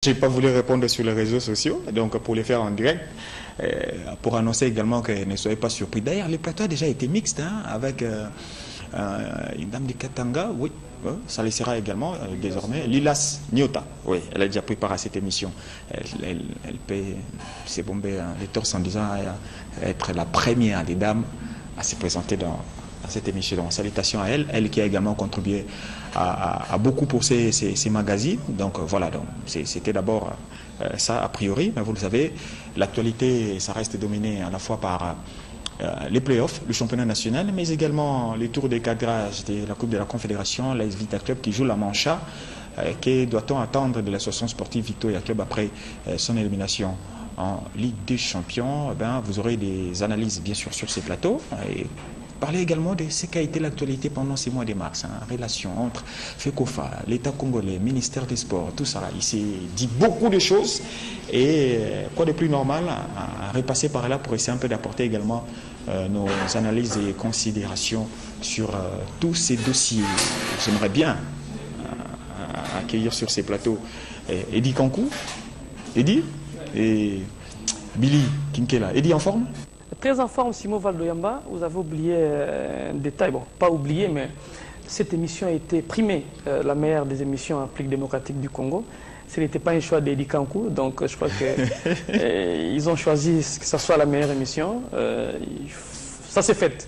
Je n'ai pas voulu répondre sur les réseaux sociaux, donc pour les faire en direct, pour annoncer également que ne soyez pas surpris. D'ailleurs, le plateau a déjà été mixte avec une dame du Katanga, oui, ça le sera également désormais. Lilas Nyota, oui, elle a déjà pris part à cette émission. Elle peut s'ébomber les torses en disant être la première des dames à se présenter dans cette émission. Donc, salutations à elle, elle qui a également contribué à beaucoup pour ces magazines. Donc voilà, donc c'était d'abord ça a priori, mais vous le savez, l'actualité, ça reste dominé à la fois par les playoffs, le championnat national, mais également les tours de cadrage de la Coupe de la Confédération, l'AS Vita Club qui joue la Mancha. Que doit-on attendre de l'association sportive Victoria Club après son élimination en Ligue des Champions? Vous aurez des analyses bien sûr sur ces plateaux. Et parler également de ce qu'a été l'actualité pendant ces mois de mars, relation entre FECOFA, l'État congolais, ministère des Sports, tout ça. Il s'est dit beaucoup de choses et quoi de plus normal à repasser par là pour essayer un peu d'apporter également nos analyses et considérations sur tous ces dossiers. J'aimerais bien accueillir sur ces plateaux Eddie Kankou, Eddie et Billy Kinkela. Eddie en forme? Très en forme, Simo Valdoyamba. Vous avez oublié un détail, bon, pas oublié, mais cette émission a été primée, la meilleure des émissions en République démocratique du Congo. Ce n'était pas un choix d'Eddie Kankou, donc je crois qu'ils ont choisi que ce soit la meilleure émission. Ça s'est fait.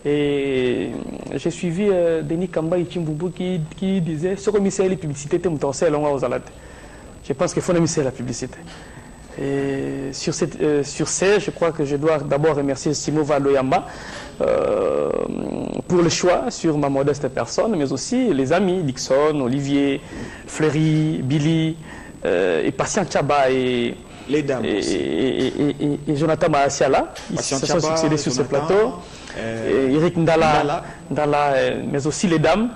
Et j'ai suivi Denis Kamba Ichimboubou qui disait ce commissaire de la publicité, je pense qu'il faut remercier la publicité. Et sur ce, je crois que je dois d'abord remercier Simo Valdoyamba pour le choix sur ma modeste personne, mais aussi les amis, Dixon, Olivier, Fleury, Billy, et Patient Chaba et les dames et Jonathan Maasiala. Ils se sont succédés sur ce plateau. Eric Ndala, mais aussi les dames.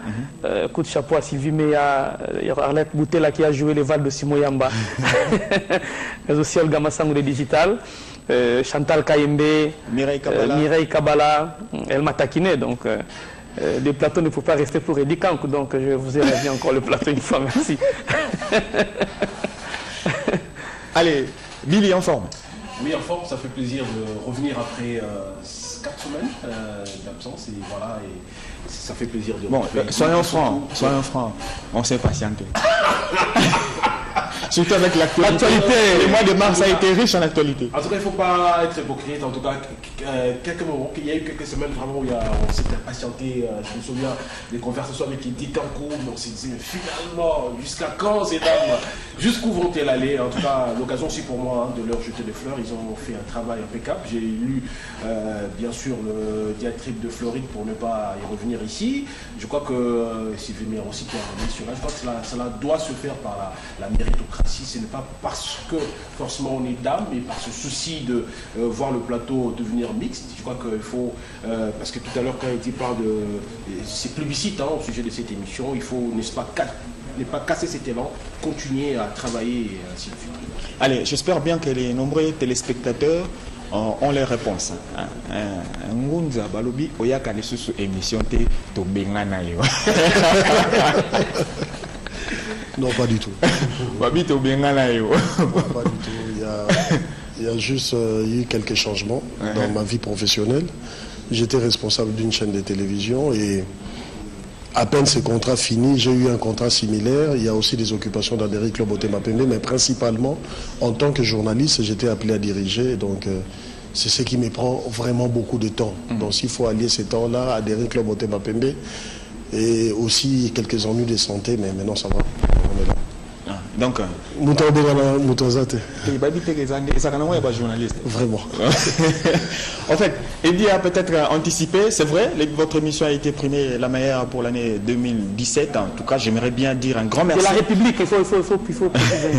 Coup de chapeau à Sylvie Meya, Arlette Boutela qui a joué les Val de Simo Yamba, mais aussi Olga Massangou de Digital, Chantal Kayembe, Mireille Kabala, elle m'a taquiné. Donc, les plateaux ne peuvent pas rester pour Eddie Kankou, donc je vous ai ravi encore le plateau une fois, merci. Allez, Billy en forme. Oui, en forme, ça fait plaisir de revenir après 4 semaines d'absence et voilà, et ça fait plaisir de... Bon, soyons francs, on s'est patienté. Surtout avec l'actualité. Le mois de mars a été riche en actualité. En tout cas, il ne faut pas être hypocrite. En tout cas, il y a eu quelques semaines vraiment où on s'était patienté. Je me souviens des conversations avec Eddie Kankou. On s'est dit finalement, jusqu'à quand ces dames, jusqu'où vont-elles aller? En tout cas, l'occasion aussi pour moi de leur jeter des fleurs. Ils ont fait un travail impeccable. J'ai lu bien sûr le diatribe de Floride pour ne pas y revenir ici. Je crois que Sylvie Meyer aussi qui a remis sur là. Je crois que cela doit se faire par la méritocratie. Ce n'est pas parce que forcément on est dame, mais par ce souci de voir le plateau devenir mixte. Je crois qu'il faut, parce que tout à l'heure quand il parle de ces plébiscites au sujet de cette émission, il faut, n'est-ce pas, ne pas casser cet élan, continuer à travailler et ainsi de suite. Allez, j'espère bien que les nombreux téléspectateurs ont les réponses. Ngunza balobi oyaka lisusu émission te to bengana yo. Non, pas du tout. Pas du tout. Il y a juste eu quelques changements dans ma vie professionnelle. J'étais responsable d'une chaîne de télévision et à peine ce contrat fini, j'ai eu un contrat similaire. Il y a aussi des occupations dans des clubs au Temapembe, mais principalement, en tant que journaliste, j'étais appelé à diriger. Donc, c'est ce qui me prend vraiment beaucoup de temps. Donc, s'il faut allier ces temps-là à des clubs au Temapembe, et aussi quelques ennuis de santé, mais maintenant ça va, on est là. Donc, vraiment. En fait, Eddie a peut-être anticipé, c'est vrai, votre émission a été primée la meilleure pour l'année 2017. En tout cas, j'aimerais bien dire un grand merci. De la République, il faut préciser.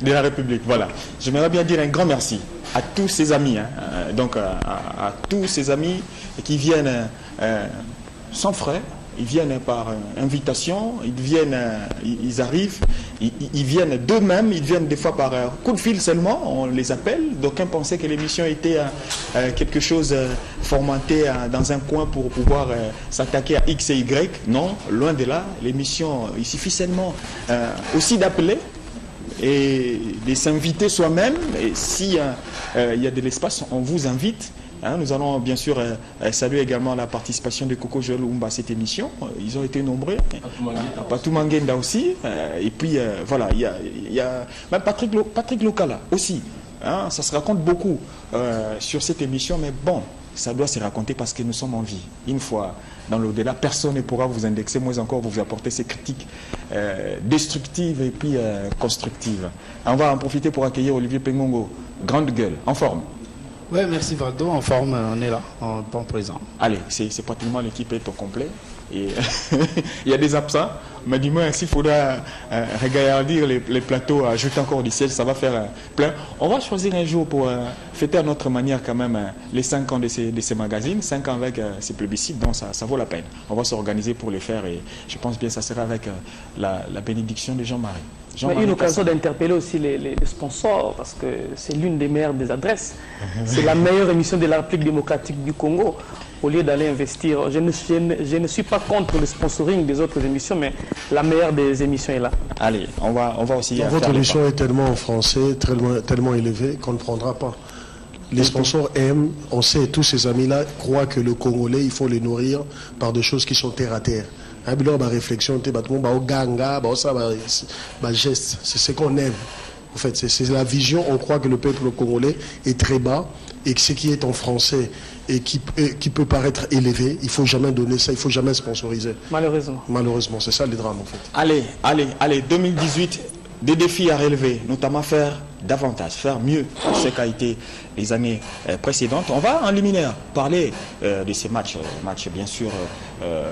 De la République, voilà. J'aimerais bien dire un grand merci à tous ces amis, donc à tous ces amis qui viennent sans frais. Ils viennent par invitation, ils arrivent, ils viennent d'eux-mêmes, ils viennent des fois par coup de fil seulement, on les appelle. D'aucuns pensaient que l'émission était quelque chose formaté dans un coin pour pouvoir s'attaquer à X et Y. Non, loin de là, l'émission, il suffit seulement aussi d'appeler et de s'inviter soi-même. Et s'il y a de l'espace, on vous invite. Nous allons bien sûr saluer également la participation de Coco Joël Oumba à cette émission. Ils ont été nombreux. Patou Mangenda aussi. Et puis voilà, il y a même Patrick Locala aussi. Ça se raconte beaucoup sur cette émission, mais bon, ça doit se raconter parce que nous sommes en vie. Une fois dans l'au-delà, personne ne pourra vous indexer, moins encore vous apporter ces critiques destructives et puis constructives. On va en profiter pour accueillir Olivier Pengongo, grande gueule, en forme. Oui, merci Valdo, en forme, on est là, en temps présent. Allez, c'est pratiquement l'équipe est au complet. Et il y a des absents, mais du moins s'il faudra regarder les plateaux, ajouter encore du siège, ça va faire plein. On va choisir un jour pour fêter à notre manière quand même les 5 ans de ces magazines, 5 ans avec ces plébiscites, donc ça vaut la peine. On va s'organiser pour les faire et je pense bien que ça sera avec la bénédiction de Jean-Marie. Mais une occasion d'interpeller aussi les sponsors, parce que c'est l'une des meilleures des adresses. C'est la meilleure émission de la République démocratique du Congo. Au lieu d'aller investir, je ne suis pas contre le sponsoring des autres émissions, mais la meilleure des émissions est là. Allez, on va aussi... Votre émission est tellement en français, tellement élevée qu'on ne prendra pas. Les sponsors aiment, on sait, tous ces amis-là croient que le Congolais, il faut les nourrir par des choses qui sont terre à terre. Réflexion, geste, c'est ce qu'on aime. En fait, c'est la vision, on croit que le peuple congolais est très bas et que ce qui est en français et qui peut paraître élevé, il ne faut jamais donner ça, il ne faut jamais sponsoriser. Malheureusement. Malheureusement, c'est ça le drame en fait. Allez, 2018, des défis à relever, notamment faire davantage, faire mieux que ce qu'a été les années précédentes. On va en liminaire parler de ces matchs bien sûr,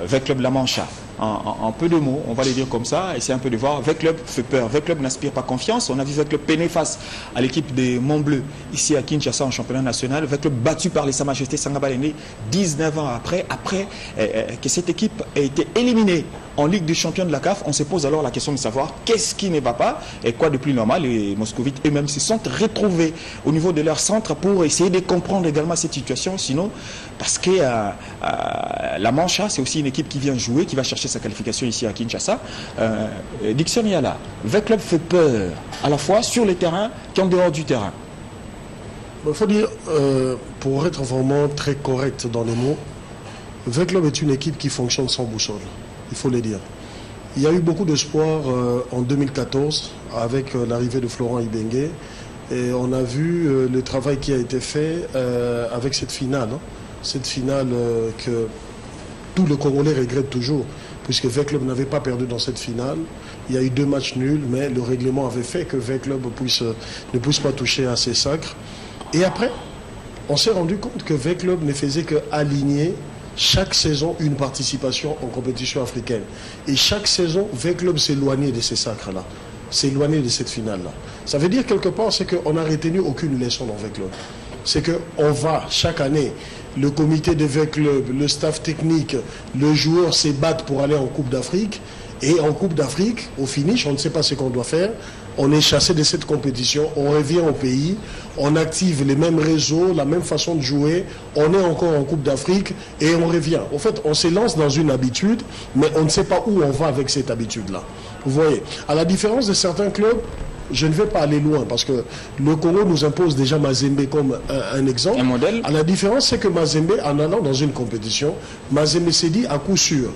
V-Club La Mancha. En peu de mots, on va les dire comme ça, essayer un peu de voir. V-Club fait peur, V-Club n'inspire pas confiance. On a vu V-Club peiner face à l'équipe des Montbleus ici à Kinshasa en championnat national. V-Club battu par les Sa Majesté Sangabalende 19 ans après que cette équipe a été éliminée en Ligue des Champions de la CAF. On se pose alors la question de savoir qu'est-ce qui ne va pas et quoi de plus normal. Les Moscovites eux-mêmes se sont retrouvés au niveau de leur centre pour essayer de comprendre également cette situation. Sinon, parce que la Mancha, c'est aussi une équipe qui vient jouer, qui va chercher sa qualification ici à Kinshasa. Dixon Yala, V-Club fait peur à la fois sur le terrain qu'en dehors du terrain. Il faut dire, pour être vraiment très correct dans les mots, V-Club est une équipe qui fonctionne sans boussole, il faut le dire. Il y a eu beaucoup d'espoir en 2014 avec l'arrivée de Florent Ibenge et on a vu le travail qui a été fait avec cette finale. Cette finale que tout le Congolais regrette toujours, puisque V-Club n'avait pas perdu dans cette finale. Il y a eu 2 matchs nuls, mais le règlement avait fait que V-Club ne puisse pas toucher à ses sacres. Et après, on s'est rendu compte que V-Club ne faisait qu'aligner chaque saison une participation en compétition africaine. Et chaque saison, V-Club s'éloignait de ces sacres-là, s'éloignait de cette finale-là. Ça veut dire quelque part, c'est qu'on n'a retenu aucune leçon dans V-Club. C'est qu'on va chaque année, le comité de V-Club, le staff technique, le joueur se battent pour aller en Coupe d'Afrique. Et en Coupe d'Afrique, au finish, on ne sait pas ce qu'on doit faire. On est chassé de cette compétition, on revient au pays, on active les mêmes réseaux, la même façon de jouer, on est encore en Coupe d'Afrique et on revient. En fait, on se lance dans une habitude, mais on ne sait pas où on va avec cette habitude-là. Vous voyez, à la différence de certains clubs, je ne vais pas aller loin parce que le Congo nous impose déjà Mazembe comme un exemple. Un modèle. À la différence, c'est que Mazembe, en allant dans une compétition, Mazembe s'est dit à coup sûr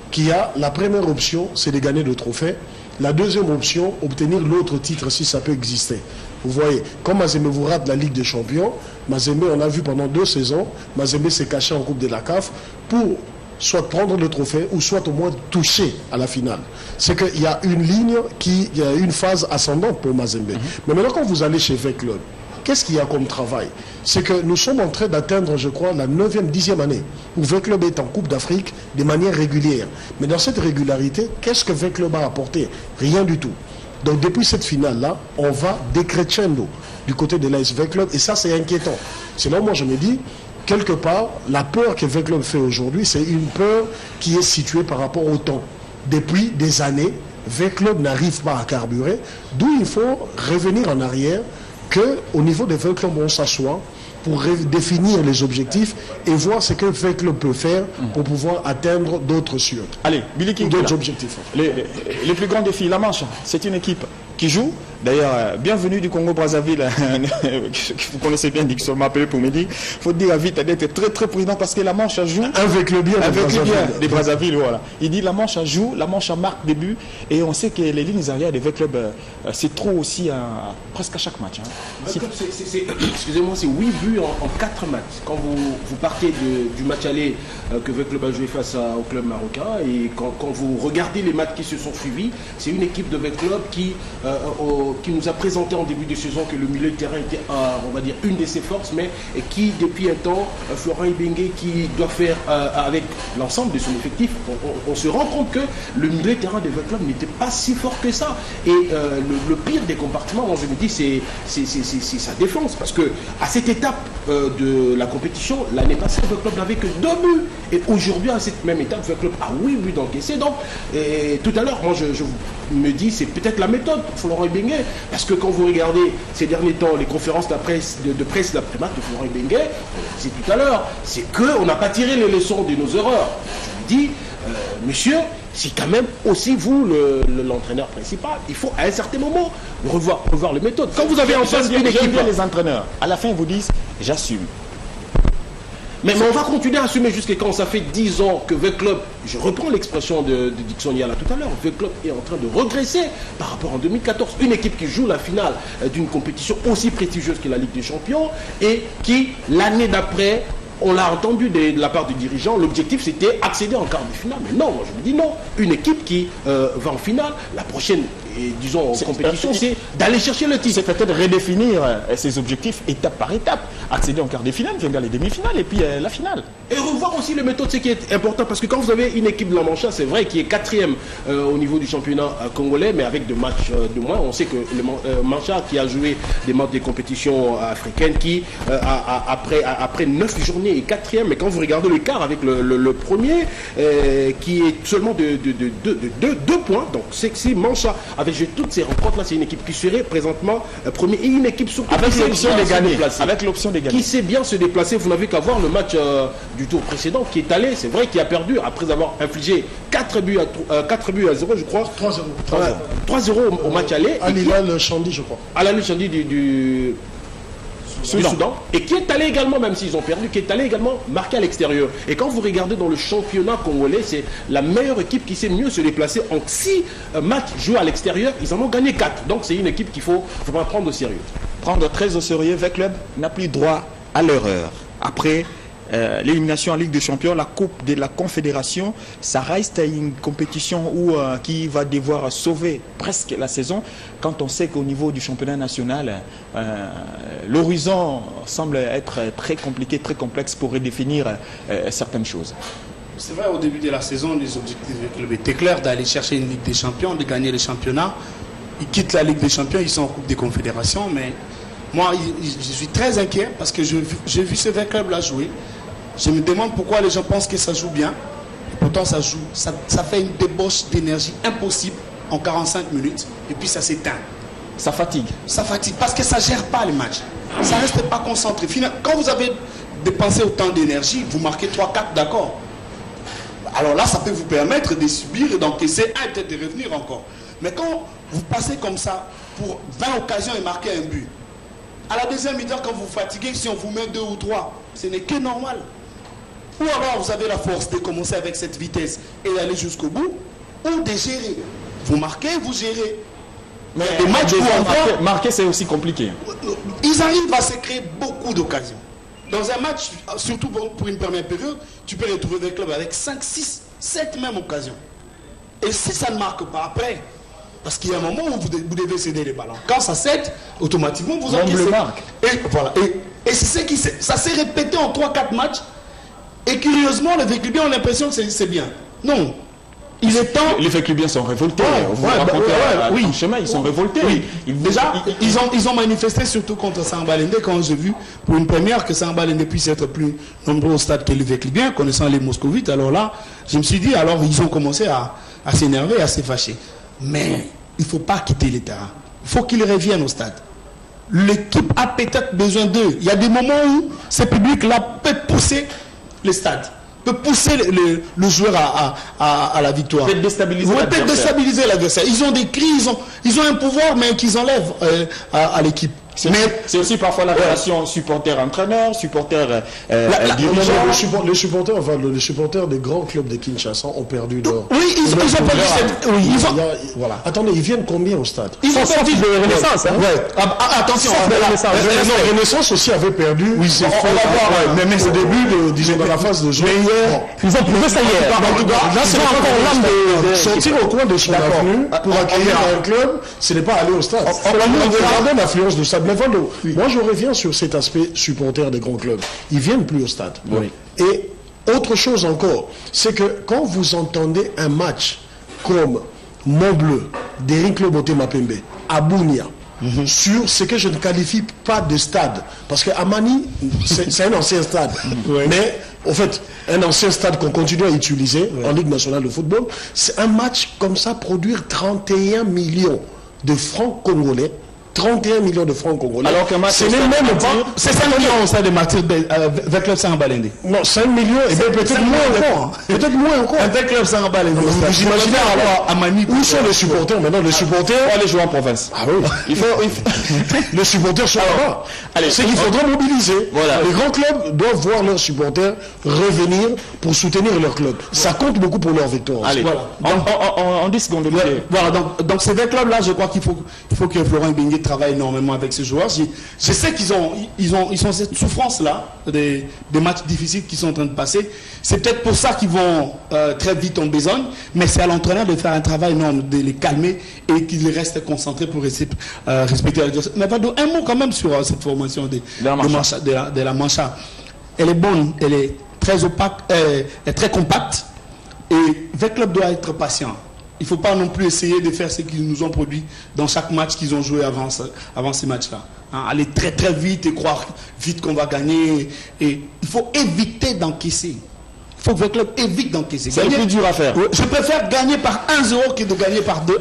qu'il y a la première option, c'est de gagner le trophée. La deuxième option, obtenir l'autre titre si ça peut exister. Vous voyez, quand Mazembe vous rate la Ligue des Champions, Mazembe, on a vu pendant 2 saisons, Mazembe s'est caché en Coupe de la CAF pour soit prendre le trophée ou soit au moins toucher à la finale. C'est qu'il y a une ligne, il y a une phase ascendante pour Mazembe. Mais maintenant, quand vous allez chez V-Club, qu'est-ce qu'il y a comme travail? C'est que nous sommes en train d'atteindre, je crois, la 9e, 10e année où V-Club est en Coupe d'Afrique de manière régulière. Mais dans cette régularité, qu'est-ce que V-Club a apporté? Rien du tout. Donc depuis cette finale-là, on va décrescendo du côté de l'AS V-Club et ça, c'est inquiétant. C'est là où moi je me dis, quelque part, la peur que V-Club fait aujourd'hui, c'est une peur qui est située par rapport au temps. Depuis des années, V-Club n'arrive pas à carburer, d'où il faut revenir en arrière, qu'au niveau des V-Club, on s'assoit pour définir les objectifs et voir ce que V-Club peut faire pour pouvoir atteindre d'autres cieux. Allez, Billy King, d'autres objectifs. Les plus grands défis, La Manche, c'est une équipe qui joue, D'ailleurs, bienvenue du Congo-Brazzaville. Vous connaissez bien Dixon m'a appelé pour me dire. Il faut dire à Vita d'être très très prudent parce que la manche à joue. Avec le bien des Brazzaville, voilà. Il dit la manche à joue, la manche à marque des buts. Et on sait que les lignes arrière des V-Club, c'est trop aussi presque à chaque match. Hein. Excusez-moi, c'est 8 buts en 4 matchs. Quand vous partez du match aller que V-Club a joué face au club marocain et quand vous regardez les matchs qui se sont suivis, c'est une équipe de V-Club qui nous a présenté en début de saison que le milieu de terrain était, on va dire, une de ses forces, mais qui, depuis un temps, Florent Ibenge, qui doit faire avec l'ensemble de son effectif, on se rend compte que le milieu de terrain de V-Club n'était pas si fort que ça. Et le pire des compartiments, moi je me dis, c'est sa défense. Parce que à cette étape de la compétition, l'année passée, V-Club n'avait que 2 buts. Et aujourd'hui, à cette même étape, V-Club a 8 buts d'encaissés. Donc, tout à l'heure, moi je me dis, c'est peut-être la méthode pour Florent Ibenge. Parce que quand vous regardez ces derniers temps les conférences de presse d'après-match de Florent Ibenge, c'est tout à l'heure, c'est qu'on n'a pas tiré les leçons de nos erreurs. Je me dis, monsieur, c'est quand même aussi vous l'entraîneur principal. Il faut à un certain moment revoir les méthodes. Quand vous avez en face une équipe, les entraîneurs, à la fin ils vous disent, j'assume. Mais on va continuer à assumer jusqu'à quand ça fait 10 ans que V-Club, je reprends l'expression de Dixon Yala tout à l'heure, V-Club est en train de regresser par rapport en 2014. Une équipe qui joue la finale d'une compétition aussi prestigieuse que la Ligue des Champions et qui, l'année d'après, on l'a entendu de la part du dirigeant, l'objectif c'était accéder en quart de finale. Mais non, moi je me dis non. Une équipe qui va en finale, la prochaine, disons, compétition, c'est d'aller chercher le titre. C'est peut-être redéfinir ses objectifs étape par étape. Accéder en quart de finale, venir les demi-finales et puis la finale. Et revoir aussi les méthodes, ce qui est important, parce que quand vous avez une équipe de la Mancha, c'est vrai, qui est 4e au niveau du championnat congolais, mais avec 2 matchs de moins, on sait que le Mancha qui a joué des matchs des compétitions africaines, qui après 9 journées est 4e, mais quand vous regardez l'écart avec le premier, qui est seulement de 2 points, donc c'est Mancha, avec toutes ces rencontres-là, c'est une équipe qui serait présentement premier, et une équipe surtout avec l'option de gagner, avec l'option de gagner, qui sait bien se déplacer. Vous n'avez qu'à voir le match du tour précédent qui est allé, c'est vrai, qui a perdu après avoir infligé 4 buts à 0, je crois. 3-0 au match aller. À l'Hilal Chandi, je crois. À l'Hilal Chandi du Soudan. Et qui est allé également, même s'ils ont perdu, qui est allé également marquer à l'extérieur. Et quand vous regardez dans le championnat congolais, c'est la meilleure équipe qui sait mieux se déplacer. En 6 matchs joués à l'extérieur, ils en ont gagné 4. Donc c'est une équipe qu'il faut prendre au sérieux. Prendre très au sérieux. V-Club n'a plus droit à l'erreur. Après l'élimination en Ligue des Champions, la Coupe de la Confédération, ça reste une compétition qui va devoir sauver presque la saison, quand on sait qu'au niveau du championnat national, l'horizon semble être très compliqué, très complexe pour redéfinir certaines choses. C'est vrai, au début de la saison, les objectifs du club étaient clairs, d'aller chercher une Ligue des Champions, de gagner les championnats. Ils quittent la Ligue des Champions, ils sont en Coupe des Confédérations, mais moi, je suis très inquiet parce que j'ai vu ce club-là jouer. Je me demande pourquoi les gens pensent que ça joue bien. Et pourtant, ça joue. Ça fait une débauche d'énergie impossible en 45 minutes. Et puis, ça s'éteint. Ça fatigue. Ça fatigue parce que ça ne gère pas les matchs. Ça ne reste pas concentré. Quand vous avez dépensé autant d'énergie, vous marquez 3-4, d'accord. Alors là, ça peut vous permettre de subir et d'encaisser un, peut-être de revenir encore. Mais quand vous passez comme ça pour 20 occasions et marquer un but, à la deuxième mi-temps, quand vous fatiguez, si on vous met 2 ou 3, ce n'est que normal. Ou alors vous avez la force de commencer avec cette vitesse et d'aller jusqu'au bout, ou de gérer. Vous marquez, vous gérez. Mais les matchs où marquer, c'est aussi compliqué. Ils arrivent à se créer beaucoup d'occasions. Dans un match, surtout pour une première période, tu peux retrouver des clubs avec 5, 6, 7 mêmes occasions. Et si ça ne marque pas après, parce qu'il y a un moment où vous devez céder les ballons. Quand ça cède, automatiquement vous encaissez. Et voilà. Et c'est ce qui ça s'est répété en 3-4 matchs. Et curieusement, les Véclubiens ont l'impression que c'est bien. Non. Il est temps. Les Véclubiens sont révoltés. Oui, chemin, ils sont révoltés. Oui. Déjà, ils ont manifesté surtout contre Samba Lende quand j'ai vu pour une première que Samba Lende puisse être plus nombreux au stade que les Véclubiens, connaissant les Moscovites. Alors là, je me suis dit, alors ils ont commencé à s'énerver, à se fâcher. Mais il ne faut pas quitter les terrains. Il faut qu'ils reviennent au stade. L'équipe a peut-être besoin d'eux. Il y a des moments où ce public-là peut pousser les stades. peut pousser le joueur à la victoire. Peut déstabiliser l'adversaire. Ils ont des cris, ils ont un pouvoir, mais qu'ils enlèvent à l'équipe. C'est aussi parfois la relation supporter-entraîneur, supporter-dirigeant. Les supporters des grands clubs de Kinshasa ont perdu leur... Oui, ils ont perdu cette... Voilà. Attendez, ils viennent combien au stade? Ils ont perdu de Renaissance. Attention, Renaissance aussi avait perdu. Oui, c'est faux. Mais au début, disons dans la phase de jeu. Ils ont prouvé ça hier. Là, c'est encore l'âme de sortir au coin de son avenue pour accueillir un club, ce n'est pas aller au stade. Regardez l'influence du stade. Moi, je reviens sur cet aspect supporter des grands clubs. Ils ne viennent plus au stade. Oui. Et autre chose encore, c'est que quand vous entendez un match comme Montbleu, d'Eric Lobote Mapembe, à Bounia, sur ce que je ne qualifie pas de stade, parce que Amani, c'est un ancien stade, mais en fait, un ancien stade qu'on continue à utiliser en Ligue nationale de football, c'est un match comme ça, produire 31 millions de francs congolais. 31 millions de francs congolais. Alors que ce n'est même pas... C'est 5 millions au stade de Martyr avec Club Saint-Balendé. Non, 5 millions, et bien peut-être moins encore. Peut-être moins encore. Avec Club Saint-Balendé. Vous imaginez alors à Mani, où sont les supporters maintenant? Les supporters... Pour aller jouer en province. Ah oui. Les supporters sont là-bas. C'est qu'il faudra mobiliser. Voilà. Les grands clubs doivent voir leurs supporters revenir pour soutenir leur club. Ça compte beaucoup pour leur victoire. Allez, voilà. En 10 secondes. Voilà, donc ces deux clubs-là, je crois qu'il faut que Florent Ibenge travaille énormément avec ces joueurs. Je sais qu'ils ont cette souffrance-là des matchs difficiles qui sont en train de passer. C'est peut-être pour ça qu'ils vont très vite en besogne, mais c'est à l'entraîneur de faire un travail énorme, de les calmer et qu'ils restent concentrés pour respecter l'adversaire. Mais un mot quand même sur cette formation de la Mancha. Elle est bonne, elle est très opaque, très compacte, et le club doit être patient. Il ne faut pas non plus essayer de faire ce qu'ils nous ont produit dans chaque match qu'ils ont joué avant ces matchs-là. Aller très très vite et croire vite qu'on va gagner. Et il faut éviter d'encaisser. Il faut que le club évite d'encaisser. C'est le plus dur à faire. Je préfère gagner par 1-0 que de gagner par 2-1.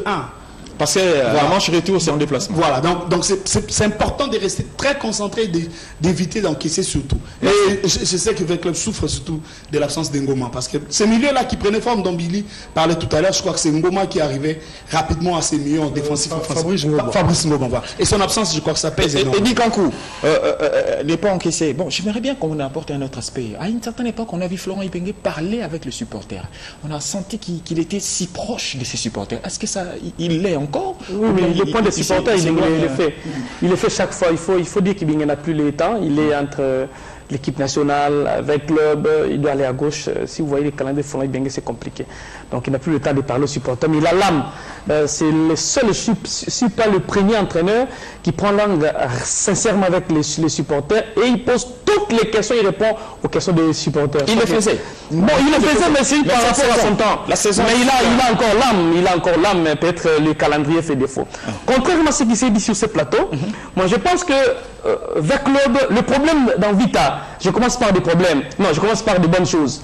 Parce que la manche retour, c'est en déplacement. Voilà, donc c'est important de rester très concentré et d'éviter d'encaisser surtout. Et je sais que le club souffre surtout de l'absence d'Ngoma. Parce que ce milieu-là qui prenait forme dont Billy parlait tout à l'heure, je crois que c'est Ngoma qui arrivait rapidement à ces milieux en défensif. Fabrice Ngoma. Voilà. Et son absence, je crois que ça pèse énormément. Et dit Kankou n'est pas encaissé. Bon, j'aimerais bien qu'on apporte un autre aspect. À une certaine époque, on a vu Florent Ibenge parler avec le supporter. On a senti qu'il était si proche de ses supporters. Est-ce que ça, il l'est encore? Oui, le point des supporters, il le fait chaque fois. Il faut dire qu'il n'a plus le temps. Il est entre l'équipe nationale, avec le club, il doit aller à gauche. Si vous voyez les calendriers de Florent Ibenge, c'est compliqué. Donc il n'a plus le temps de parler aux supporters. Mais il a l'âme. C'est le seul, je ne suis pas le premier entraîneur qui prend langue sincèrement avec les supporters et il pose toutes les questions, il répond aux questions des supporters. Il le faisait. Bon, il le faisait, mais c'est par rapport à son temps. Mais il a encore l'âme, mais peut-être le calendrier fait défaut. Contrairement à ce qui s'est dit sur ce plateau, moi je pense que avec le problème dans Vita, je commence par des problèmes. Non, je commence par de bonnes choses.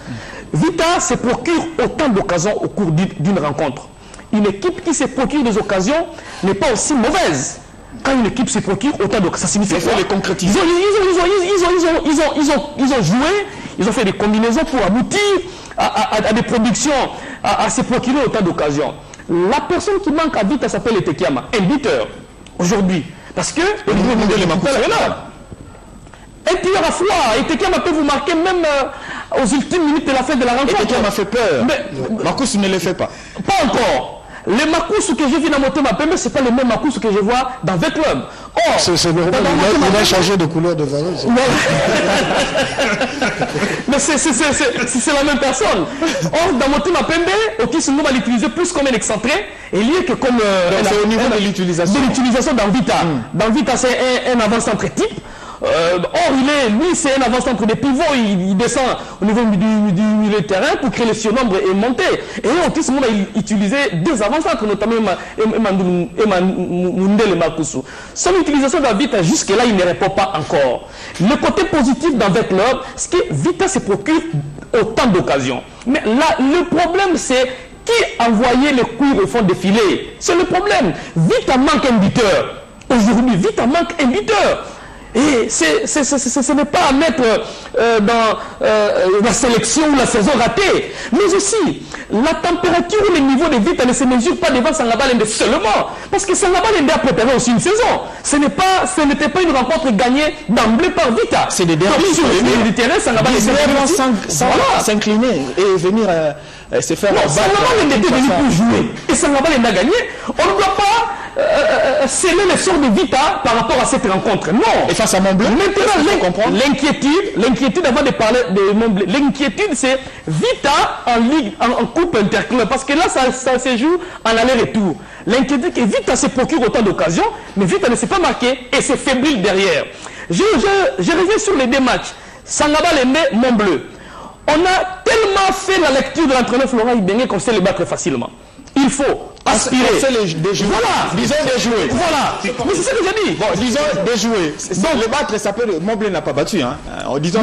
Vita se procure autant d'occasions au cours d'une rencontre. Une équipe qui se procure des occasions n'est pas aussi mauvaise. Quand une équipe se procure autant d'occasions, ça signifie qu'il faut les concrétiser. Ils ont joué, ils ont fait des combinaisons pour aboutir à des productions, à se procurer autant d'occasions. La personne qui manque à Vita s'appelle Etekiama, un buteur aujourd'hui. Parce que au niveau mondial, un tir à froid, Etekiama peut vous marquer même aux ultimes minutes de la fin de la rencontre. Etekiama fait peur. Marcus ne le fait pas. Pas encore. Les Marcus que j'ai vu dans Motema Pembe, ce n'est pas les mêmes Marcus que je vois dans 20 clubs. C'est normal, il a changé de couleur de vareuse. Mais c'est la même personne. Or, dans Motema Pembe, Otis Ngoma l'utilisait plus comme un excentré, et lié que comme... c'est au niveau de l'utilisation. De l'utilisation dans Vita. Dans Vita, c'est un avant-centre type. Or, lui, c'est un avant-centre de pivot, il descend au niveau du milieu de terrain pour créer le surnombre et monter. Et Otis Ngoma a utilisé deux avant-centres, notamment Mundele Makusu. Son utilisation dans Vita, jusque-là, il ne répond pas encore. Le côté positif dans votre club, c'est que Vita se procure autant d'occasions. Mais là, le problème, c'est qui envoyait les coups au fond des filets. C'est le problème. Vita manque un buteur. Aujourd'hui, Vita manque un buteur. Et ce n'est pas à mettre dans la sélection ou la saison ratée, mais aussi la température ou le niveau de Vita ne se mesure pas devant Sangabalende seulement, parce que Sangabalende a préparé aussi une saison. Ce n'était pas une rencontre gagnée d'emblée par Vita. C'est des derbies sur le terrain, Sangabalende s'incliner et venir se faire battre. Sangabalende était venu pour jouer et Sangabalende a gagné. On ne doit pas sceller le sort de Vita par rapport à cette rencontre. Non. Et face à Montbleu, maintenant, l'inquiétude avant de parler de Montbleu, l'inquiétude c'est Vita en coupe interclub, parce que là ça se joue en aller-retour. L'inquiétude que Vita se procure autant d'occasions, mais Vita ne s'est pas marqué et s'est fébrile derrière. Je reviens sur les deux matchs. Sangabalende, Montbleu. On a tellement fait la lecture de l'entraîneur Florent Ibenge qu'on sait le battre facilement. Il faut aspirer. Voilà. Disons déjouer. Voilà. Mais c'est ce que j'ai dit. Bon, disons déjouer. Donc le battre, ça peut. Montbleu n'a pas battu. Hein. Disons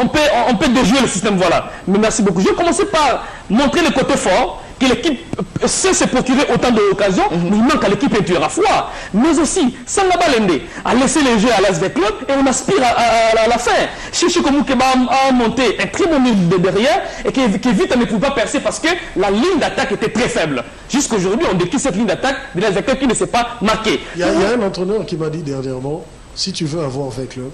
on peut déjouer le système. Voilà. Mais merci beaucoup. Je vais commencer par montrer le côté fort, que l'équipe sait se procurer autant d'occasions, mais il manque à l'équipe un tueur à foi. Mais aussi, Sangabalende a laissé les jeux à l'ASV Club et on aspire à la fin. Chichi Komukeba a monté un très bon milieu de derrière et que Vita ne pouvait pas percer parce que la ligne d'attaque était très faible. Jusqu'aujourd'hui, on décrit cette ligne d'attaque de l'ASV Club qui ne s'est pas marquée. Il y a un entraîneur qui m'a dit dernièrement, si tu veux avoir avec Club,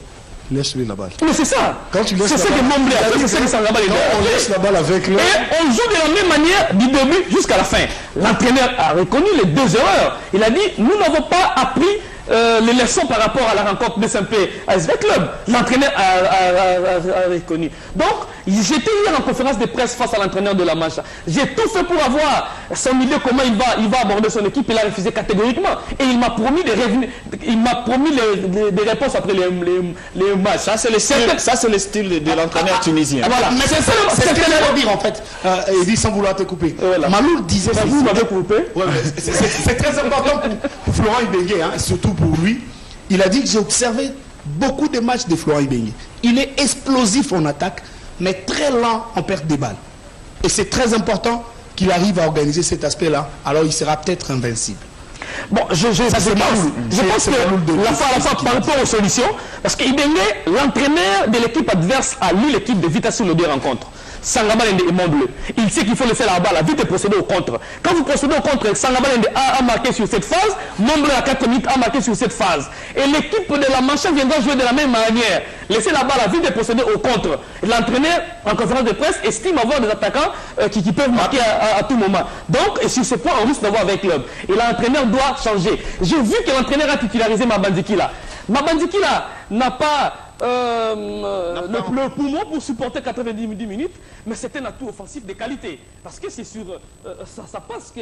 laisse-lui la balle. Mais c'est ça. Quand tu laisses c'est ce que Montbleu a fait, c'est ce que Sangabalende a fait. On laisse la balle avec lui. Et on joue de la même manière du début jusqu'à la fin. L'entraîneur a reconnu les deux erreurs. Il a dit, nous n'avons pas appris les leçons par rapport à la rencontre de Saint-Pé ASV Club. L'entraîneur a reconnu. Donc, j'étais hier en conférence de presse face à l'entraîneur de la Mancha. J'ai tout fait pour avoir son idée comment il va aborder son équipe. Il a refusé catégoriquement. Et il m'a promis des réponses après les matchs. Ça, c'est le style de l'entraîneur tunisien. Voilà. Mais c'est ce que je veux dire en fait. Eddy, sans vouloir te couper. Voilà. Maloul disait ça. Vous m'avez coupé. Ouais, c'est très important pour Florent Ibenge, hein, surtout pour lui. Il a dit que j'ai observé beaucoup de matchs de Florent Ibenge. Il est explosif en attaque, mais très lent en perte de balles. Et c'est très important qu'il arrive à organiser cet aspect-là. Alors il sera peut-être invincible. Bon, je pense que la fois par rapport aux solutions, parce qu'Ibenge, l'entraîneur de l'équipe adverse, a lu l'équipe de Vita sur les deux rencontres. Sangabalende et Montbleu. Il sait qu'il faut laisser la balle à vite et procéder au contre. Quand vous procédez au contre, Sangabalende a marqué sur cette phase, Montbleu à 4 minutes a marqué sur cette phase. Et l'équipe de la Mancha viendra jouer de la même manière. Laisser la balle à vite et procéder au contre. L'entraîneur, en conférence de presse, estime avoir des attaquants qui peuvent marquer à tout moment. Donc, et sur ce point, on risque d'avoir avec club. Et l'entraîneur doit changer. J'ai vu que l'entraîneur a titularisé Mabandiki là. Mabandiki là n'a pas le poumon pour supporter 90 minutes, mais c'est un atout offensif de qualité. Parce que c'est sur ça passe que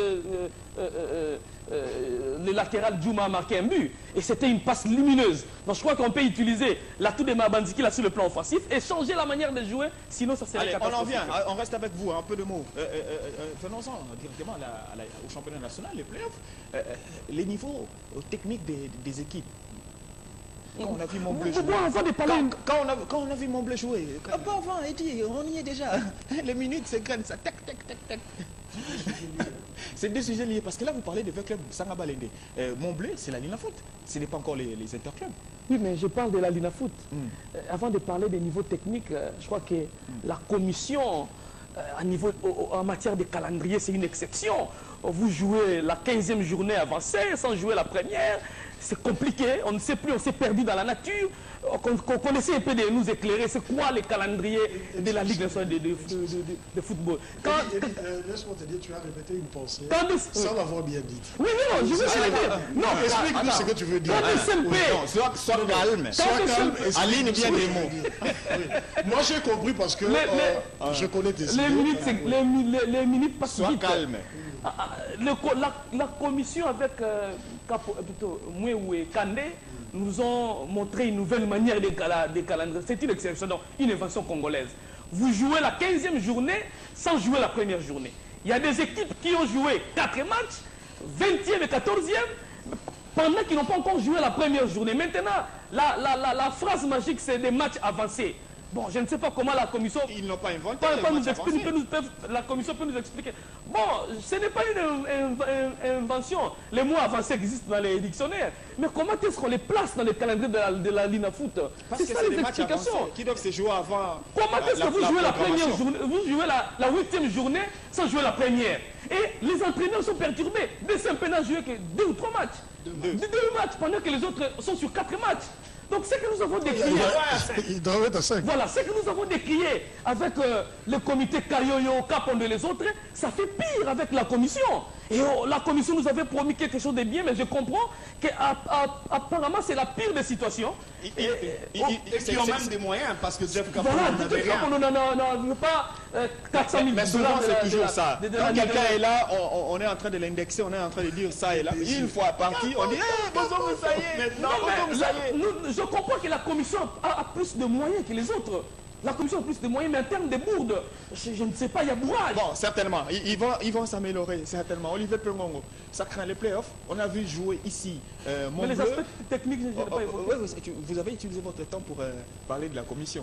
le latéral Djouma a marqué un but. Et c'était une passe lumineuse. Donc je crois qu'on peut utiliser l'atout de Mabandiki là sur le plan offensif et changer la manière de jouer, sinon ça serait catastrophique. On en vient, on reste avec vous, un peu de mots. Venons-en directement au championnat national, les playoffs. Les niveaux techniques des équipes. Quand on a vu Montbleu jouer. Quand on a vu Montbleu jouer. Pas avant, Eddy, on y est déjà. Les minutes, c'est graine, ça tac, tac, tac, tac. C'est deux sujets liés. Parce que là, vous parlez de deux clubs, Sangabalende. Montbleu, c'est la Lina Foot. Ce n'est pas encore les interclubs. Oui, mais je parle de la Lina Foot. Avant de parler des niveaux techniques, je crois que la commission, en matière de calendrier, c'est une exception. Vous jouez la 15e journée avancée sans jouer la première. C'est compliqué, on ne sait plus, on s'est perdu dans la nature. Qu'on connaissait un peu de nous éclairer, c'est quoi les calendriers de la Ligue nationale de football. Laisse-moi te dire, tu as répété une pensée sans l'avoir bien dit. Oui, non, je veux dire. Non, explique-nous ce que tu veux dire. Sois calme. Aline bien des mots. Moi j'ai compris parce que je connais tes les minutes passent vite. Sois calme. La commission avec Mouéou et Kandé nous ont montré une nouvelle manière de calendrier. C'est une exception, donc une invention congolaise. Vous jouez la 15e journée sans jouer la première journée. Il y a des équipes qui ont joué 4 matchs, 20e et 14e, pendant qu'ils n'ont pas encore joué la première journée. Maintenant, la phrase magique, c'est des matchs avancés. Bon, je ne sais pas comment la commission... Ils n'ont pas inventé. La commission peut nous expliquer. Bon, ce n'est pas une invention. Les mots avancés existent dans les dictionnaires. Mais comment est-ce qu'on les place dans le calendrier de la Ligue Foot? Parce que c'est des matchs avancés qui doivent se jouer avant. Comment est-ce que vous jouez la première journée, vous jouez la 8e journée sans jouer la première? Et les entraîneurs sont perturbés. DCMP n'a joué que 2 ou 3 matchs. 2 matchs pendant que les autres sont sur 4 matchs. Donc ce que nous avons décrié, Il doit être à 5. voilà, ce que nous avons décrié avec le comité Kayoyo, Capon et les autres, ça fait pire avec la commission. Et la commission nous avait promis quelque chose de bien, mais je comprends qu'apparemment c'est la pire des situations. Et qui ont même des moyens, parce que Jeff Capon Voilà, n'avait rien. on n'en a pas 400 000 Mais souvent c'est toujours ça. Quand quelqu'un est là. là, on est en train de l'indexer, on est en train de dire ça et là. Une fois parti, on dit bonjour, ça y est. Non, mais je comprends que la commission a plus de moyens que les autres. La commission a plus de moyens, mais en termes de bourdes, je ne sais pas, il y a bourrage. Bon, certainement, ils vont s'améliorer, certainement. Olivier Pengongo, ça craint les playoffs. On a vu jouer ici mais les aspects techniques, je ne sais pas évoquer. Vous avez utilisé votre temps pour parler de la commission.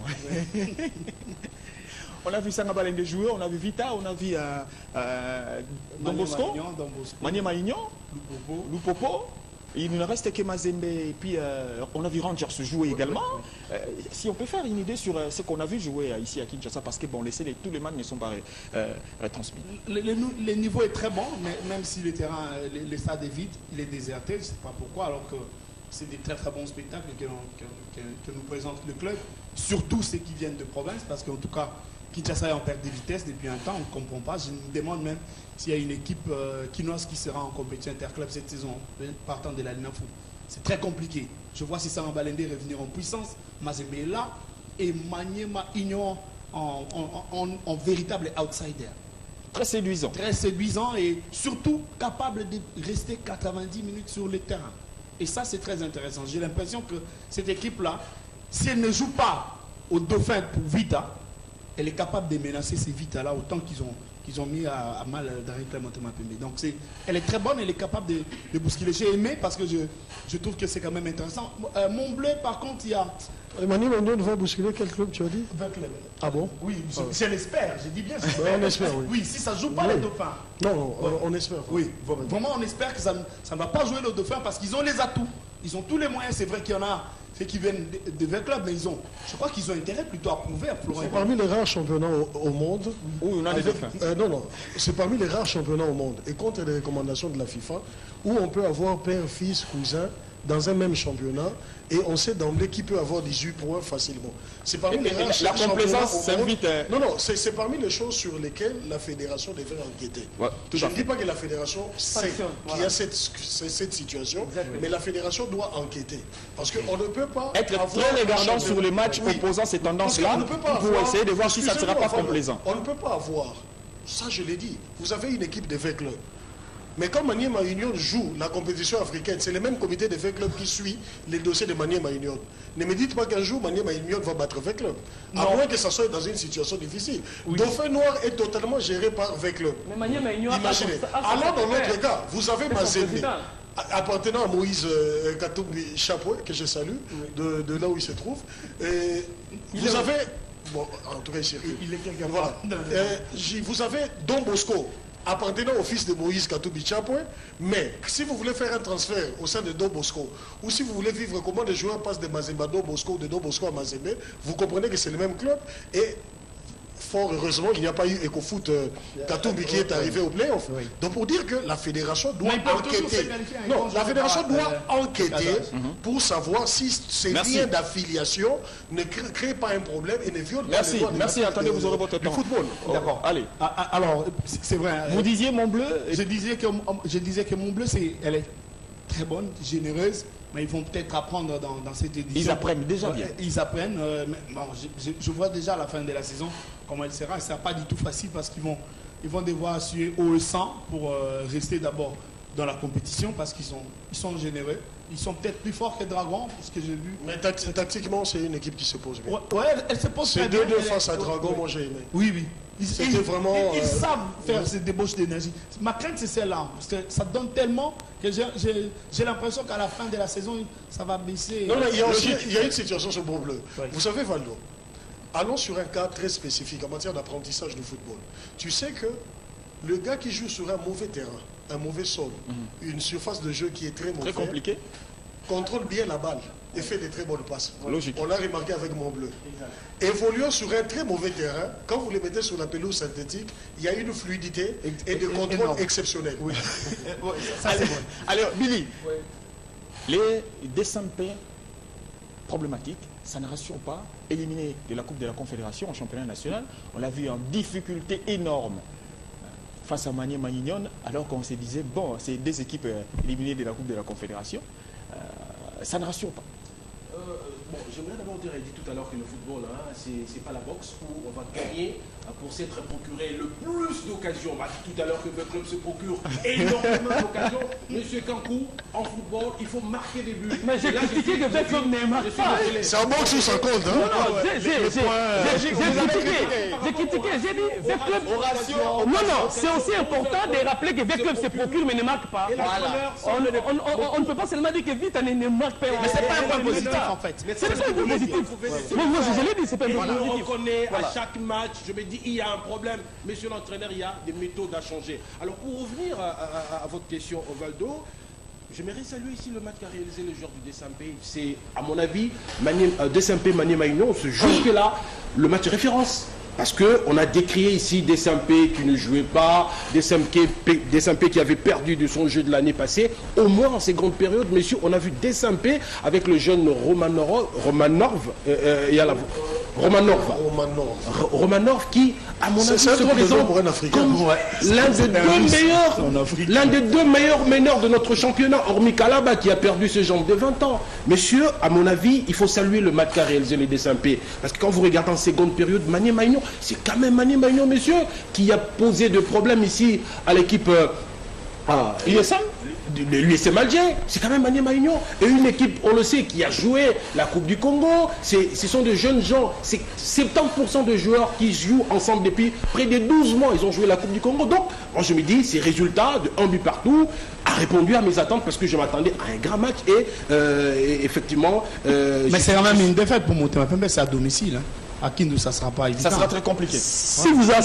On a vu Sangabalende jouer, on a vu Vita, on a vu Don Bosco, Mané Malignon, Lupopo. Il ne reste que Mazembe et puis on a vu Rangers jouer également. Si on peut faire une idée sur ce qu'on a vu jouer ici à Kinshasa, parce que bon, tous les matchs ne sont pas transmis. Le niveau est très bon, mais même si le terrain, le stade est vide, il est déserté, je ne sais pas pourquoi, alors que c'est des très très bons spectacles que nous présente le club, surtout ceux qui viennent de province, parce qu'en tout cas, Kinshasa est en perte de vitesse depuis un temps, on ne comprend pas. Je me demande même s'il y a une équipe quinoise qui sera en compétition interclub cette saison, partant de la Ligue Foot. C'est très compliqué. Je vois si ça en Balende revenir en puissance, Mazembe est là, et Maniema Union en véritable outsider. Très séduisant. Très séduisant et surtout capable de rester 90 minutes sur le terrain. Et ça, c'est très intéressant. J'ai l'impression que cette équipe-là, si elle ne joue pas au Dauphin pour Vita, elle est capable de menacer ces Vita-là autant qu'ils ont mis à mal Darin Clément-Thomas Pembe. Donc elle est très bonne, elle est capable de bousculer. J'ai aimé parce que je trouve que c'est quand même intéressant. Montbleu, par contre, il y a... Emmanuel Mandion va bousculer quel club, tu as dit? 20 clubs. Ah bon? Oui, je l'espère, je dis bien. On espère, oui. Oui, si ça ne joue pas le Dauphin. Non, on espère. Oui, vraiment on espère que ça ne va pas jouer le Dauphin parce qu'ils ont les atouts. Ils ont tous les moyens. C'est vrai qu'il y en a ceux qui viennent de 20 clubs, mais je crois qu'ils ont intérêt plutôt à prouver à Florent. C'est parmi les rares championnats au monde. Où on a des dauphins. Non, c'est parmi les rares championnats au monde. Et contre les recommandations de la FIFA, où on peut avoir père, fils, cousin dans un même championnat, et on sait d'emblée qui peut avoir 18 points facilement. C'est parmi les rares la complaisance s'invite. Non, c'est parmi les choses sur lesquelles la fédération devrait enquêter. Ouais, je ne dis pas que la fédération sait qu'il y a cette situation, exactement. Mais la fédération doit enquêter. Parce qu'on ne peut pas être très regardant sur les matchs opposant ces tendances-là pour essayer de voir si ça ne sera pas complaisant. On ne peut pas avoir, ça je l'ai dit, vous avez une équipe de 20 clubs. Mais quand Maniema Union joue la compétition africaine, c'est le même comité de 20 clubs qui suit les dossiers de Maniema Union. Ne me dites pas qu'un jour Maniema Union va battre 20 clubs. À moins que ça soit dans une situation difficile. Oui. Dauphin Noir est totalement géré par 20 clubs. Mais Maniema Union, imaginez. Alors dans notre cas, vous avez Mazembe, appartenant à Moïse Katumbi Chapeau, que je salue, de là où il se trouve. Vous avez... Bon, en tout cas, il est quelqu'un. Voilà. Vous avez Don Bosco, appartenant au fils de Moïse Katumbi Chapoin, mais si vous voulez faire un transfert au sein de Don Bosco, ou si vous voulez vivre comment les joueurs passent de Mazembe à Don Bosco, ou de Don Bosco à Mazembe, vous comprenez que c'est le même club, et fort heureusement, il n'y a pas eu Ecofoot Katumbi qui est arrivé au playoff. Oui. Donc pour dire que la fédération doit enquêter. Non, la fédération doit enquêter pour savoir si ces liens d'affiliation ne créent pas un problème et ne violent pas les lois. Merci, attendez, vous aurez votre temps. Du football. D'accord, allez. Alors, c'est vrai. Vous disiez Montbleu. Je disais que Montbleu, elle est très bonne, généreuse. Mais ils vont peut-être apprendre dans cette édition. Ils apprennent déjà bien. Ils apprennent. Mais bon, je vois déjà à la fin de la saison comment elle sera. Ce ne sera pas du tout facile parce qu'ils vont devoir assurer au 100 pour rester d'abord dans la compétition parce qu'ils sont généreux. Ils sont peut-être plus forts que Dragon, parce que j'ai vu. Mais tactiquement, c'est une équipe qui se pose bien. Ouais, elle se pose très bien. C'est 2-2 face à Dragon, moi j'ai aimé. Oui. Ils savent faire ces débauches d'énergie. Ma crainte, c'est celle-là. Parce que ça donne tellement que j'ai l'impression qu'à la fin de la saison, ça va baisser. Non, il y a une situation sur Montbleu. Ouais. Vous savez, Valdo, allons sur un cas très spécifique en matière d'apprentissage de football. Tu sais que le gars qui joue sur un mauvais terrain, un mauvais sol, une surface de jeu qui est très mauvaise, Très compliqué. contrôle bien la balle et fait des très bonnes passes. Logique. On l'a remarqué avec Montbleu. Évoluant sur un très mauvais terrain, quand vous les mettez sur la pelouse synthétique, il y a une fluidité et de contrôle exceptionnel. Oui. Ça, c'est bon. Alors, Billy, les DSMP problématiques, ça ne rassure pas. Éliminé de la Coupe de la Confédération en championnat national, on l'a vu en difficulté énorme face à Maniema Magnon, alors qu'on se disait, bon, c'est deux équipes éliminées de la Coupe de la Confédération. Ça ne rassure pas. Bon, j'aimerais d'abord dire, il dit tout à l'heure que le football, hein, c'est pas la boxe où on va gagner pour s'être procuré le plus d'occasions. On m'a dit tout à l'heure que le club se procure énormément d'occasions. Monsieur Kankou, en football, il faut marquer des buts. Mais j'ai critiqué que le club ne marque pas. C'est en boxe où ça compte. Hein? Non, j'ai critiqué, j'ai dit, Veclub. Non, c'est aussi important de rappeler que Veclub se procure mais ne marque pas. On ne peut pas seulement dire que Vita ne marque pas. Mais c'est pas un point positif en fait. C'est pas un point positif. Moi, je l'ai dit, c'est pas un point On positif. reconnaît à chaque match, je me dis, il y a un problème. Monsieur l'entraîneur, il y a des méthodes à changer. Alors, pour revenir à votre question, Ovaldo, j'aimerais saluer ici le match qu'a réalisé le joueur du DSMP. C'est, à mon avis, DSMP Maniema Union, jusque-là, le match référence. Parce qu'on a décrié ici DSMP qui ne jouait pas, DSMP qui avait perdu de son jeu de l'année passée. Au moins en seconde période, messieurs, on a vu DSMP avec le jeune Romanov qui, à mon avis, se présente comme l'un des deux meilleurs meneurs de notre championnat, hormis Kalaba qui a perdu ce genre de 20 ans. Messieurs, à mon avis, il faut saluer le match qu'a réalisé les DSMP. Parce que quand vous regardez en seconde période, Maniema Union, c'est quand même Maniema Union, messieurs, qui a posé de problèmes ici à l'équipe USM. L'USM Alger, c'est quand même Maniema Union. Et une équipe, on le sait, qui a joué la Coupe du Congo. Ce sont de jeunes gens. C'est 70% de joueurs qui jouent ensemble depuis près de 12 mois. Ils ont joué la Coupe du Congo. Donc, moi je me dis, ces résultats de 1 but partout a répondu à mes attentes parce que je m'attendais à un grand match. Et effectivement... mais c'est quand même une défaite pour Motema Pembe, c'est à domicile. Hein. À Kindu, ça ne sera pas évident. Ça sera très compliqué. Si vous avez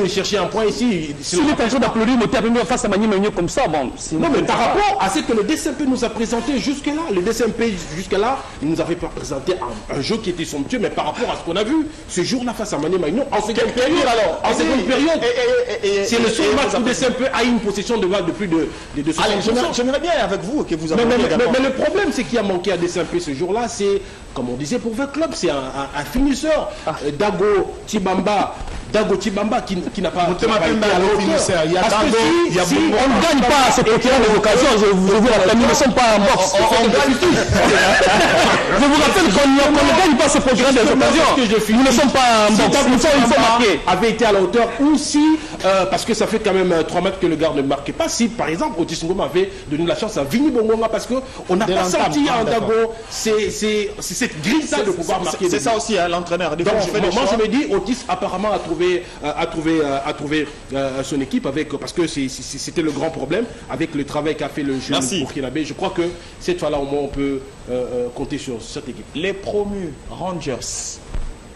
chercher un point ici. Si vous êtes en train d'applaudir Motema Pembe face à Maniema Union comme ça, bon... Non, mais par rapport à ce que le DSMP nous a présenté jusque-là, le DSMP jusque-là, il nous avait présenté un jeu qui était somptueux, mais par rapport à ce qu'on a vu, ce jour-là face à Maniema Union, en seconde période, c'est le seul match où le DSMP a une possession de balle de plus de 200%. Allez, j'aimerais bien avec vous que vous avez... Mais le problème, c'est qu'il a manqué à DSMP ce jour-là, c'est, comme on disait pour votre club, c'est un finisseur. Dago Tibamba qui n'a pas été à la hauteur. Il y a Dago, il y a on ne gagne pas à ce procureur des occasions. Je vous rappelle, nous ne sommes pas en boxe. Je vous rappelle qu'on ne gagne pas à ce procureur des occasions. Nous ne sommes pas en boxe. Il faut marquer. Avait été à la hauteur ou si, parce que ça fait quand même 3 matchs que le gars ne marquait pas, si par exemple Otis Ngoma avait donné la chance à Vini Bongonga parce qu'on n'a pas senti à Dago cette grille-là de pouvoir marquer. C'est ça aussi, l'entraîneur. Moi je me dis, Otis apparemment a trouvé son équipe avec, parce que c'était le grand problème avec le travail qu'a fait le jeune burkinabé. Je crois que cette fois-là au moins on peut compter sur cette équipe. Les promus Rangers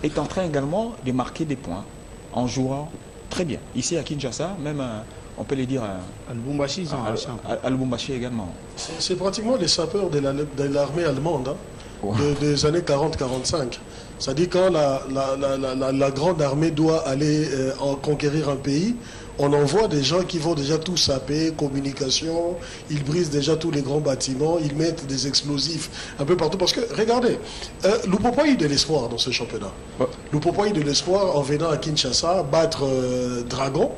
est en train également de marquer des points en jouant très bien. Ici à Kinshasa, même on peut le dire à Lubumbashi, à Lubumbashi également. C'est pratiquement les sapeurs de l'armée allemande. Des années 40-45. C'est-à-dire quand la grande armée doit aller conquérir un pays, on envoie des gens qui vont déjà tout saper, communication, ils brisent déjà tous les grands bâtiments, ils mettent des explosifs un peu partout. Parce que, regardez, Lupopo a eu de l'espoir dans ce championnat. Lupopo a eu de l'espoir en venant à Kinshasa battre Dragon.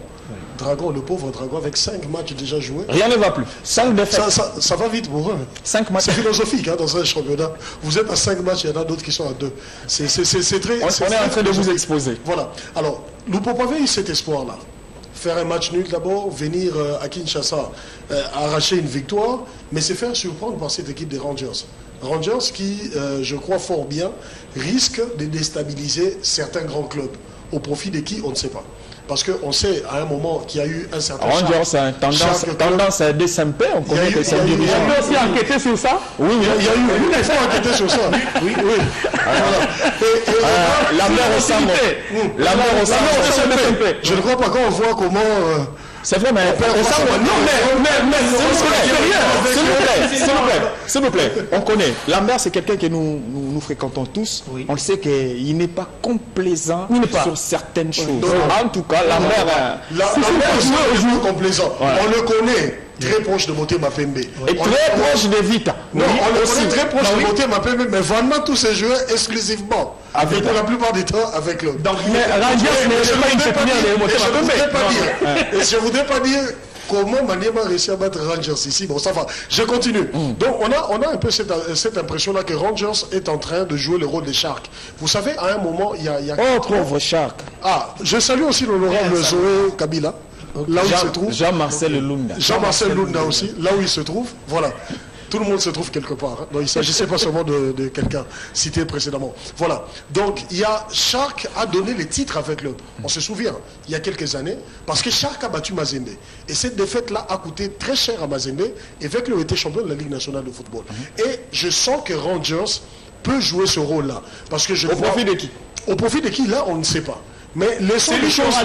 Dragon, le pauvre Dragon, avec 5 matchs déjà joués. Rien ne va plus. 5 défaites. Ça va vite pour eux. 5 matchs. C'est philosophique dans un championnat. Vous êtes à 5 matchs, il y en a d'autres qui sont à 2. C'est très... On est en train de vous exposer. Voilà. Alors, Lupopo avait eu cet espoir-là. Faire un match nul d'abord, venir à Kinshasa, arracher une victoire, mais se faire surprendre par cette équipe des Rangers. Rangers qui, je crois fort bien, risque de déstabiliser certains grands clubs. Au profit de qui, on ne sait pas. Parce qu'on sait à un moment qu'il y a eu un certain Rangers, c'est tendance à décemper. On connaît que c'est un dirigeant. On peut aussi enquêter sur ça. Oui, il y a eu il faut enquêter sur ça. Oui. La mer au sang. La mer au sang. Je ne crois pas qu'on voit comment. C'est vrai, mais on sent. Non, mais s'il vous plaît, on connaît. Lambert, c'est quelqu'un que nous fréquentons tous. Oui. On le sait qu'il n'est pas complaisant sur certaines choses. En tout cas, Lambert est toujours complaisant. On le connaît. Très proche de Motema Pembe. Et très proche de Vita. Non, on le connaît très proche de Motema Pembe, mais vraiment tous ces joueurs exclusivement. Avec pour la plupart du temps avec l'autre. Donc, Rangers n'est pas une pépinière de Motema Pembe. Et je ne voudrais pas dire comment Maniema a réussi à battre Rangers ici. Bon, ça va. Je continue. Donc, on a un peu cette impression-là que Rangers est en train de jouer le rôle des Sharks. Vous savez, à un moment, il y a... Oh, pauvre Shark. Ah, je salue aussi l'honorable Zoé Kabila. Là où il se trouve. Jean-Marcel Lunda. Jean-Marcel Lunda aussi, là où il se trouve. Voilà. Tout le monde se trouve quelque part. Hein. Donc, il ne s'agissait pas seulement de quelqu'un cité précédemment. Voilà. Donc, il y a Shark a donné les titres avec le. On se souvient, il y a quelques années, parce que Shark a battu Mazembe. Et cette défaite-là a coûté très cher à Mazembe. Et Veclo était champion de la Ligue nationale de football. Et je sens que Rangers peut jouer ce rôle-là. Parce que au profit de qui? Au profit de qui, là, on ne sait pas. Mais laissons les choses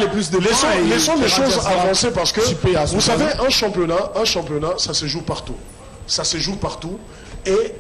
avancer parce que, vous savez, un championnat, ça se joue partout. Ça se joue partout. Et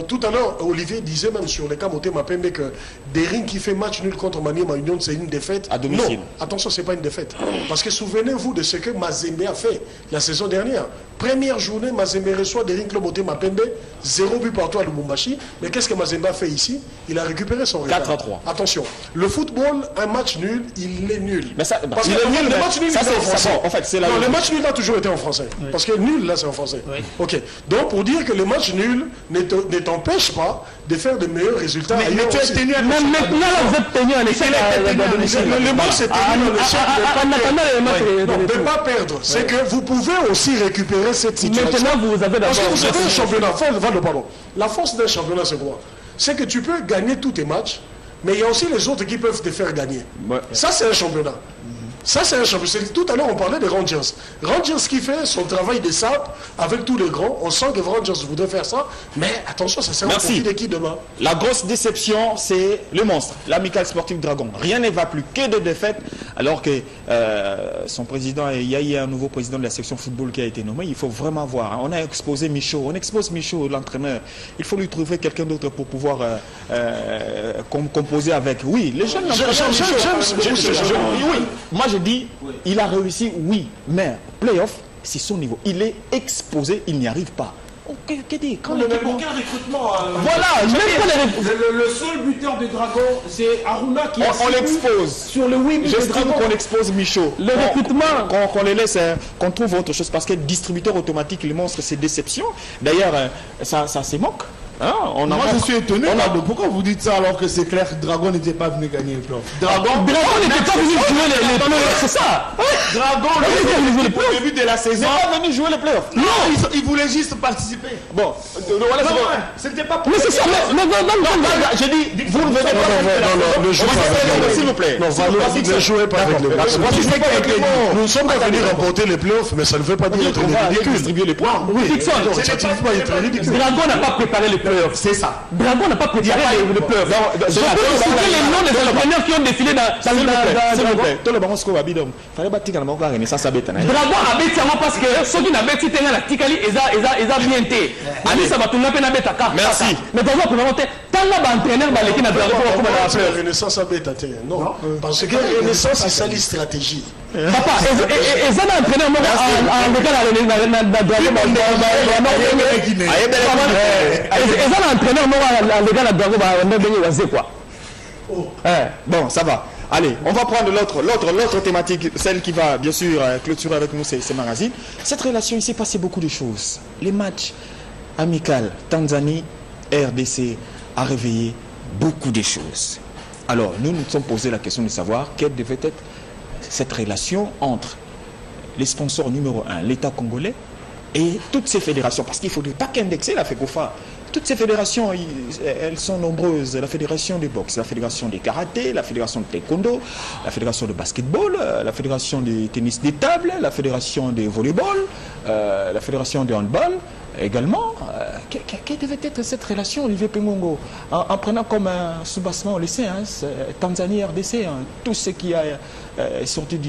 tout à l'heure, Olivier disait même sur les cas Motema Pembe que Dering qui fait match nul contre Maniema Union, c'est une défaite. À domicile. Non, attention, c'est pas une défaite. Parce que souvenez-vous de ce que Mazembe a fait la saison dernière. Première journée, Mazembe reçoit Dering Club Motema Pembe, 0 but partout à Lubumbashi. Mais qu'est-ce que Mazembe a fait ici? Il a récupéré son retard. 4-3. Attention, le football, un match nul, il est nul. Mais ça, parce que le match nul, c'est en français. En fait, c'est la non, le match nul a toujours été en français. Oui. Parce que nul, là, c'est en français. Oui. Ok. Donc, pour dire que le match nul ne t'empêche pas de faire de meilleurs résultats. Mais tu es tenu à même maintenant, vous êtes tenu à l'échec. Le match, c'est tenu à l'échec. Non, ne pas perdre. C'est que vous pouvez aussi récupérer cette situation. Maintenant, vous avez parce que vous avez un championnat. La force d'un championnat, c'est quoi? C'est que tu peux gagner tous tes matchs, mais il y a aussi les autres qui peuvent te faire gagner. Ouais. Ça, c'est un championnat. Ça, c'est un championnat. Tout à l'heure, on parlait des Rangers. Rangers qui fait son travail de sape avec tous les grands. On sent que Rangers voudrait faire ça. Mais attention, ça sert au profit de qui demain? La grosse déception, c'est le monstre, l'Amical Sportif Dragon. Rien ne va plus que de défaites, alors que son président, il y a un nouveau président de la section football qui a été nommé. Il faut vraiment voir. Hein. On a exposé Michaud. On expose Michaud, l'entraîneur. Il faut lui trouver quelqu'un d'autre pour pouvoir composer avec. Oui, les jeunes... Oui, moi je dis, il a réussi, oui, mais playoff, c'est son niveau. Il est exposé, il n'y arrive pas. Mais aucun recrutement. Voilà, le seul buteur des Dragons, c'est Aruna qui on l'expose. Sur le 8 buts des Dragons. Qu'on expose Michaud. Le recrutement. Qu'on les laisse, qu'on trouve autre chose. Parce que distributeur automatique, les monstres, c'est déception. D'ailleurs, ça se moque. Hein, moi je suis étonné. Pourquoi vous dites ça alors que c'est clair que Dragon n'était pas venu gagner le playoff? Dragon n'était pas venu jouer les playoffs, c'est ça. Dragon au début de la saison n'est pas venu jouer les playoffs. Non, il voulait juste participer. Bon, voilà, c'était pas pour. Mais c'est ça, mais j'ai dit, vous ne venez pas. Ne jouez pas, s'il vous plaît. Non, ne jouez pas avec le playoff. Nous ne sommes pas venus remporter les playoffs, mais ça ne veut pas dire être ridicule. Distribuer les points. Oui, Dragon n'a pas préparé les playoffs. C'est ça. Dragon n'a pas préparé les playoffs. Je peux citer les noms des entraîneurs qui ont défilé dans s'il vous plaît. Tout le monde se dit donc fallait battre quand même Renaissance à Bétana. Dragon a béti parce que ceux qui n'avaient pas été dans la Tikali ils ont bien été. Allez ça va tourner à Bétaka. Merci. Mais Dragon pour monter tant là entraîneur dans l'équipe de Dragon comme la Renaissance à Bétaka. Non, parce que Renaissance c'est ça les stratégies. Papa, et ça l'entraîneur en bon, ça va. Allez, on va prendre l'autre thématique, celle qui va bien sûr clôturer avec nous ces magazines. Cette relation, il s'est passé beaucoup de choses. Les matchs amicaux, Tanzanie, RDC, a réveillé beaucoup de choses. Alors, nous nous sommes posé la question de savoir quelle devait être cette relation entre les sponsors numéro 1, l'État congolais, et toutes ces fédérations. Parce qu'il ne faudrait pas qu'indexer la FECOFA. toutes ces fédérations, elles sont nombreuses. La fédération de boxe, la fédération de karaté, la fédération de taekwondo, la fédération de basketball, la fédération de tennis de table, la fédération de volleyball, la fédération de handball également. Quelle devait être cette relation, Olivier Pengongo, en prenant comme un soubassement les séances, Tanzanie, RDC, tout ce qui a sorti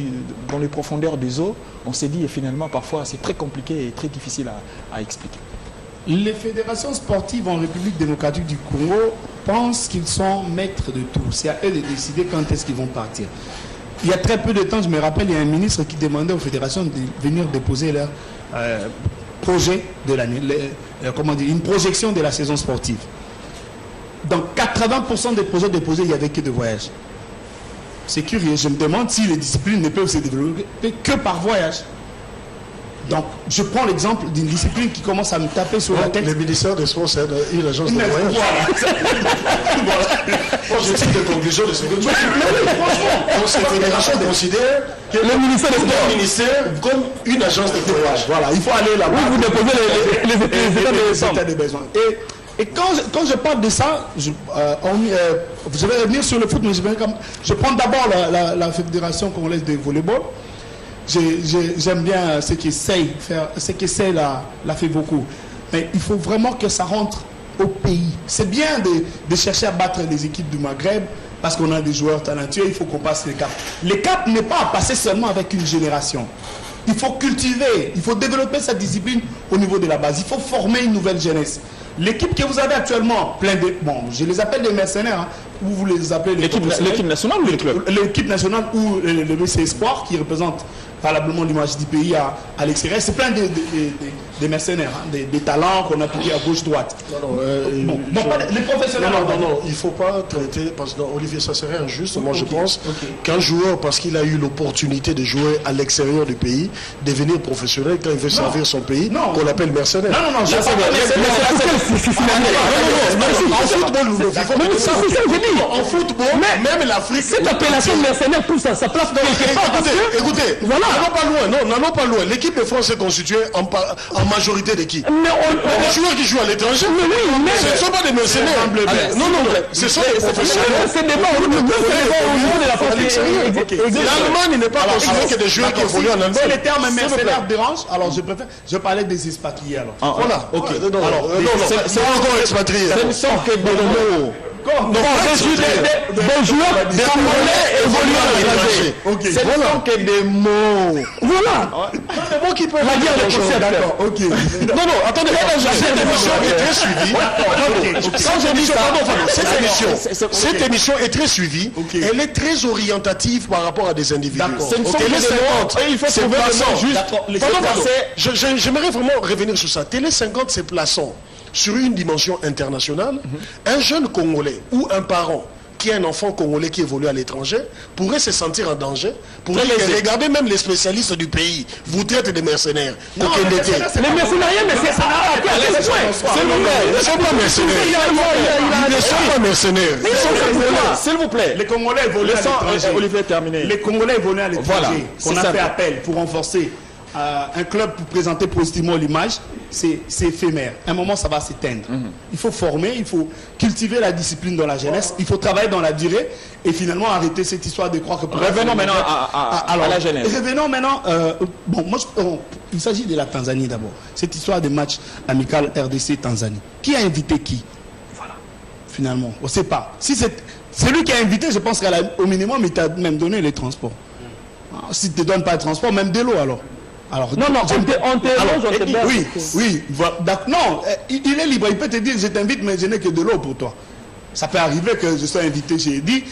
dans les profondeurs des eaux, on s'est dit et finalement parfois c'est très compliqué et très difficile à expliquer. Les fédérations sportives en République démocratique du Congo pensent qu'ils sont maîtres de tout. C'est à eux de décider quand est-ce qu'ils vont partir. Il y a très peu de temps, je me rappelle, il y a un ministre qui demandait aux fédérations de venir déposer leur projet de l'année, une projection de la saison sportive. Dans 80% des projets déposés, il n'y avait que de voyages. C'est curieux, je me demande si les disciplines ne peuvent se développer que par voyage. Donc, je prends l'exemple d'une discipline qui commence à me taper sur la tête. Le ministère des Sports, c'est une agence de voyage. Je cite des conclusions de ce que tu dis. Franchement, cette fédération considère que le ministère des Sports comme une agence de voyage. Voilà, il faut aller là-bas. Oui, vous déposez les états de besoin. Et quand je parle de ça, je vais revenir sur le foot, mais je prends d'abord la Fédération congolaise de volleyball. J'aime bien ce qui essaye l'a fait beaucoup. Mais il faut vraiment que ça rentre au pays. C'est bien de chercher à battre les équipes du Maghreb parce qu'on a des joueurs talentueux, il faut qu'on passe les caps. Les caps n'est pas à passer seulement avec une génération. Il faut cultiver, il faut développer cette discipline au niveau de la base. Il faut former une nouvelle jeunesse. L'équipe que vous avez actuellement, je les appelle des mercenaires, ou vous les appelez l'équipe nationale ou le club? L'équipe nationale ou le BC Espoir qui représente valablement l'image du pays à l'extérieur. C'est plein des mercenaires, des talents qu'on a piqués à gauche-droite. Les professionnels. Non, il ne faut pas traiter, parce que Olivier, ça serait injuste. Moi, je pense qu'un joueur, parce qu'il a eu l'opportunité de jouer à l'extérieur du pays, devenir professionnel quand il veut servir son pays, qu'on appelle mercenaire. Non, je en football, même l'Afrique. Cette appellation de mercenaire, tout ça, ça place quelque part. Écoutez, n'allons pas loin. L'équipe de France est constituée en majorité de qui? Les joueurs qui jouent à l'étranger. Ce ne sont pas des mercenaires. Non, ce sont des professionnels. C'est des bons au niveau de la France. L'Allemagne n'est pas considérée que des joueurs qui évoluent en Allemagne. Si les termes mercenaires dérangent, alors je parlais des expatriés. Voilà. Ok. Non, c'est encore expatrié. Ce ne sont que des mots. Des joueurs des Congolais évoluant à l'étranger. Ce ne sont que des mots. Voilà. Des mots qui peuvent dire des choses. D'accord, ok. Non, attendez, cette émission est très suivie. Quand je dis ça, cette émission est très suivie. Elle est très orientative par rapport à des individus. Télé 50, il faut trouver le juste. J'aimerais vraiment revenir sur ça. Télé 50, c'est plaçant sur une dimension internationale. Un jeune Congolais ou un parent qui a un enfant congolais qui évolue à l'étranger pourrait se sentir en danger. Regardez même les spécialistes du pays vous traitent de mercenaires. Les mercenaires, mais c'est à quel point? Ils ne sont pas mercenaires. Ils ne sont pas mercenaires. S'il vous plaît. Les Congolais évoluent à l'étranger. Olivier, terminé. Les Congolais évoluent à l'étranger. On a fait appel pour renforcer un club pour présenter positivement l'image, c'est éphémère. À un moment, ça va s'éteindre. Il faut former, il faut cultiver la discipline dans la jeunesse, il faut travailler dans la durée et finalement arrêter cette histoire de croire que... Revenons maintenant à la jeunesse. Revenons maintenant... il s'agit de la Tanzanie d'abord. Cette histoire de match amical RDC-Tanzanie. Qui a invité qui? Voilà. Finalement, on ne sait pas. Si c'est lui qui a invité, je pense qu'au minimum, il t'a même donné les transports. Si tu ne te donnes pas le transport, même de l'eau alors. Non, on te oui, non, il est libre, il peut te dire je t'invite mais je n'ai que de l'eau pour toi. Ça peut arriver que je sois invité, j'ai dit,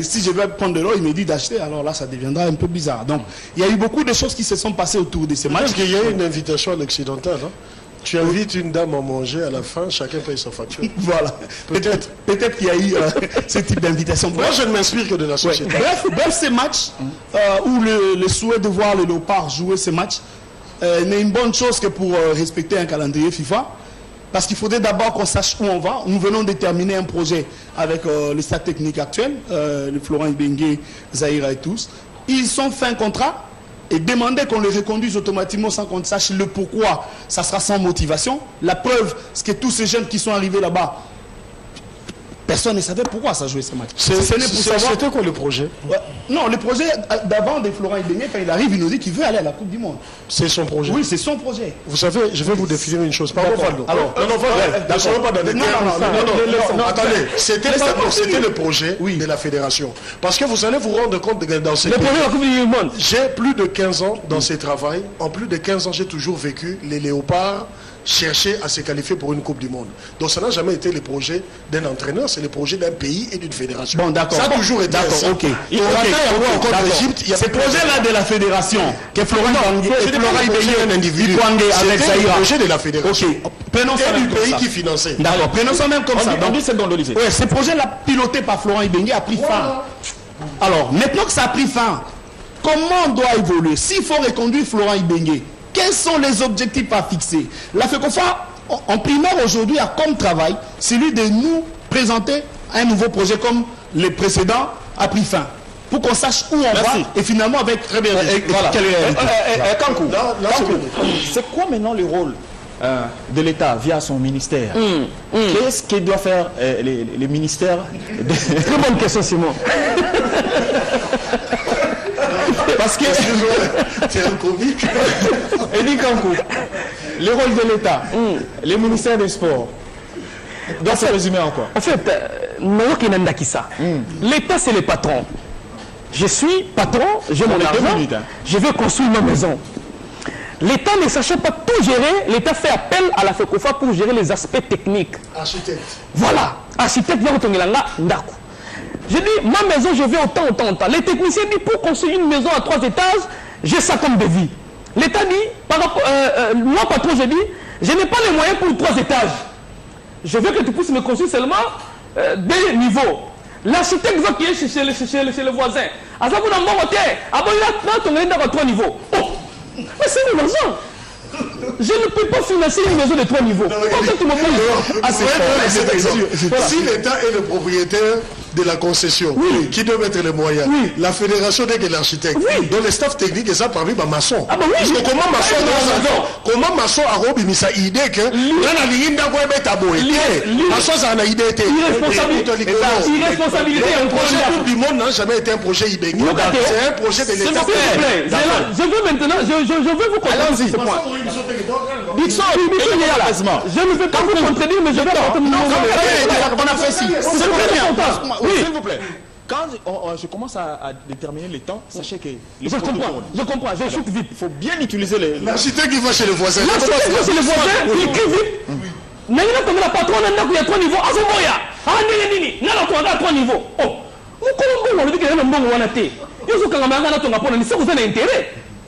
si je vais prendre de l'eau, il me dit d'acheter, alors là ça deviendra un peu bizarre. Donc il y a eu beaucoup de choses qui se sont passées autour de ces matchs. Parce qu'il y a une invitation à l'occidental, hein? Tu invites une dame à manger, à la fin, chacun paye sa facture. Voilà. Peut-être qu'il y a eu ce type d'invitation. Moi, je ne m'inspire que de la société. Bref, ces matchs, où le souhait de voir le Léopard jouer ces matchs n'est une bonne chose que pour respecter un calendrier FIFA. Parce qu'il faudrait d'abord qu'on sache où on va. Nous venons de terminer un projet avec le stade technique actuel, le Florent Ibenge, Zahira et tous. Ils sont fin contrat. et demander qu'on le reconduise automatiquement sans qu'on sache le pourquoi, ça sera sans motivation. La preuve, c'est que tous ces jeunes qui sont arrivés là-bas, personne ne savait pourquoi ça jouait ce match. C'était quoi le projet? Non, le projet d'avant de Florent Ibenge, quand il arrive, il nous dit qu'il veut aller à la Coupe du Monde. C'est son projet? Oui, c'est son projet. Vous savez, je vais vous définir une chose. Pardon, Faldo. Alors, non, attendez. C'était le projet de la fédération. Parce que vous allez vous rendre compte que dans ces j'ai plus de 15 ans dans ce travail. En plus de 15 ans, j'ai toujours vécu les léopards chercher à se qualifier pour une Coupe du Monde. Donc ça n'a jamais été le projet d'un entraîneur, c'est le projet d'un pays et d'une fédération. Bon, d'accord. Ça a toujours été ça. Ok. Ce projet-là de la fédération, que Florent Ibenge un individu. C'était le projet de la fédération. Ok. Prenons ça du pays qui finançait. D'accord. Prenons ça même comme ça. Ce projet-là, piloté par Florent Ibenge, a pris fin. Alors, maintenant que ça a pris fin, comment on doit évoluer? S'il faut reconduire Florent Ibenge, quels sont les objectifs à fixer? La FECOFA, en primaire aujourd'hui, a comme travail celui de nous présenter un nouveau projet comme le précédent a pris fin. Pour qu'on sache où on va et finalement avec... Très bien. Kankou, c'est quoi maintenant le rôle de l'État via son ministère? Qu'est-ce que doit faire les ministères Très bonne question, Simon. Parce que c'est un comique. Eddie Kankou, le rôle de l'État, les ministères des Sports, doit se résumer en quoi? En fait, l'État c'est le patron. Je suis patron, j'ai mon argent, je veux construire ma maison. L'État ne sachant pas tout gérer, l'État fait appel à la FECOFA pour gérer les aspects techniques. Architecte. Voilà, architecte vient Ndaku. Je dis, ma maison, je veux autant. Les techniciens disent, pour construire une maison à 3 étages, j'ai ça comme devis. L'État dit, moi patron, je dis, je n'ai pas les moyens pour 3 étages. Je veux que tu puisses me construire seulement 2 niveaux. L'architecte va qui est chez le voisin. À ça, vous n'en il a 3 niveaux. Oh, mais c'est de l'argent. Je ne peux pas financer une maison de 3 niveaux. Si l'État est le propriétaire de la concession, qui doit mettre les moyens, la fédération n'est que l'architecte. Donc le staff technique est ça parmi les maçons. Parce que comment maçon a robi misa idée que maçon ça a idée été irresponsabilité. Le projet du monde n'a jamais été un projet Ibenge. C'est un projet de l'État. Je veux maintenant, je veux vous comprendre ce point. Je ne veux pas vous contredire, mais je vais apporter mon on a fait ci. C'est très bien. Oui, s'il vous plaît. Quand je commence à déterminer les temps, sachez que... Je comprends, je chute vite. Il faut bien utiliser les... L'architecte qui va chez le voisin. L'architecte qui va chez le voisin, il écrit vite. Mais il y a patron, il y a 3 niveaux. Il y a 3 niveaux. Oh, vous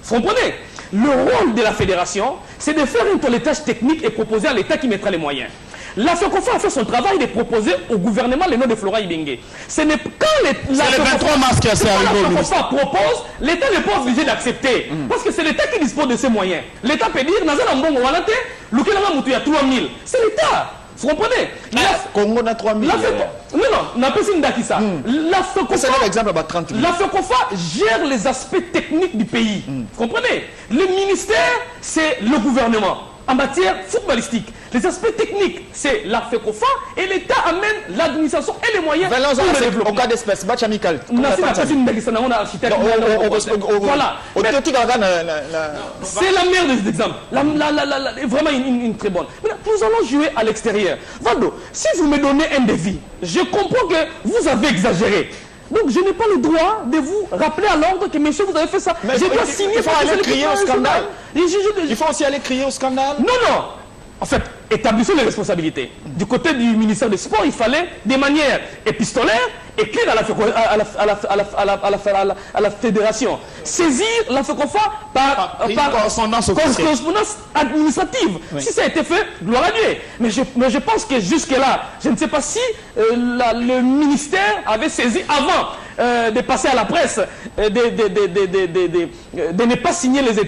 comprenez? Le rôle de la fédération, c'est de faire un toilettage technique et proposer à l'État qui mettra les moyens. La FECOFA a fait son travail de proposer au gouvernement le nom de Florent Ibenge. Ce n'est quand la FECOFA propose, l'État n'est pas obligé d'accepter. Parce que c'est l'État qui dispose de ses moyens. L'État peut dire, c'est l'État. Vous comprenez? Congo a 3 000. Non, la FECOFA gère les aspects techniques du pays. Vous comprenez? Le ministère, c'est le gouvernement. En matière footballistique, les aspects techniques, c'est la FECOFA et l'État amène l'administration et les moyens pour le développement. Au cas d'espèce, match amical. Voilà. C'est la meilleure des exemples. Vraiment une très bonne. Nous allons jouer à l'extérieur. Valdo, si vous me donnez un défi, je comprends que vous avez exagéré. Donc je n'ai pas le droit de vous rappeler à l'ordre que monsieur vous avez fait ça. Mais je dois signer. Il faut aller crier au scandale. Il faut aussi aller crier au scandale. Non. En fait, établissons les responsabilités. Du côté du ministère des Sports, il fallait, de manière épistolaire, écrire à la fédération, saisir la FECOFA par correspondance administrative. Oui. Si ça a été fait, gloire à Dieu. Mais je pense que jusque-là, je ne sais pas si le ministère avait saisi avant de passer à la presse, de ne pas signer les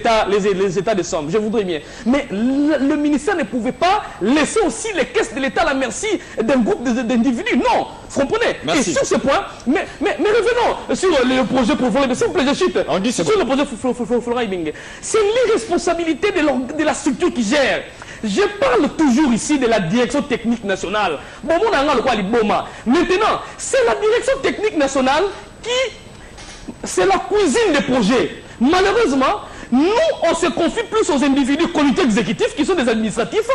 états de somme. Je voudrais bien. Mais le ministère ne pouvait pas laisser aussi les caisses de l'État à la merci d'un groupe d'individus. Non, vous comprenez? Merci. Et sur ce point, mais revenons sur le projet pour Florent. S'il vous plaît, je chute. Sur le projet Florent Ibenge. C'est l'irresponsabilité de la structure qui gère. Je parle toujours ici de la direction technique nationale. Maintenant, c'est la direction technique nationale c'est la cuisine des projets. Malheureusement, nous, on se confie plus aux individus comité exécutif qui sont des administratifs.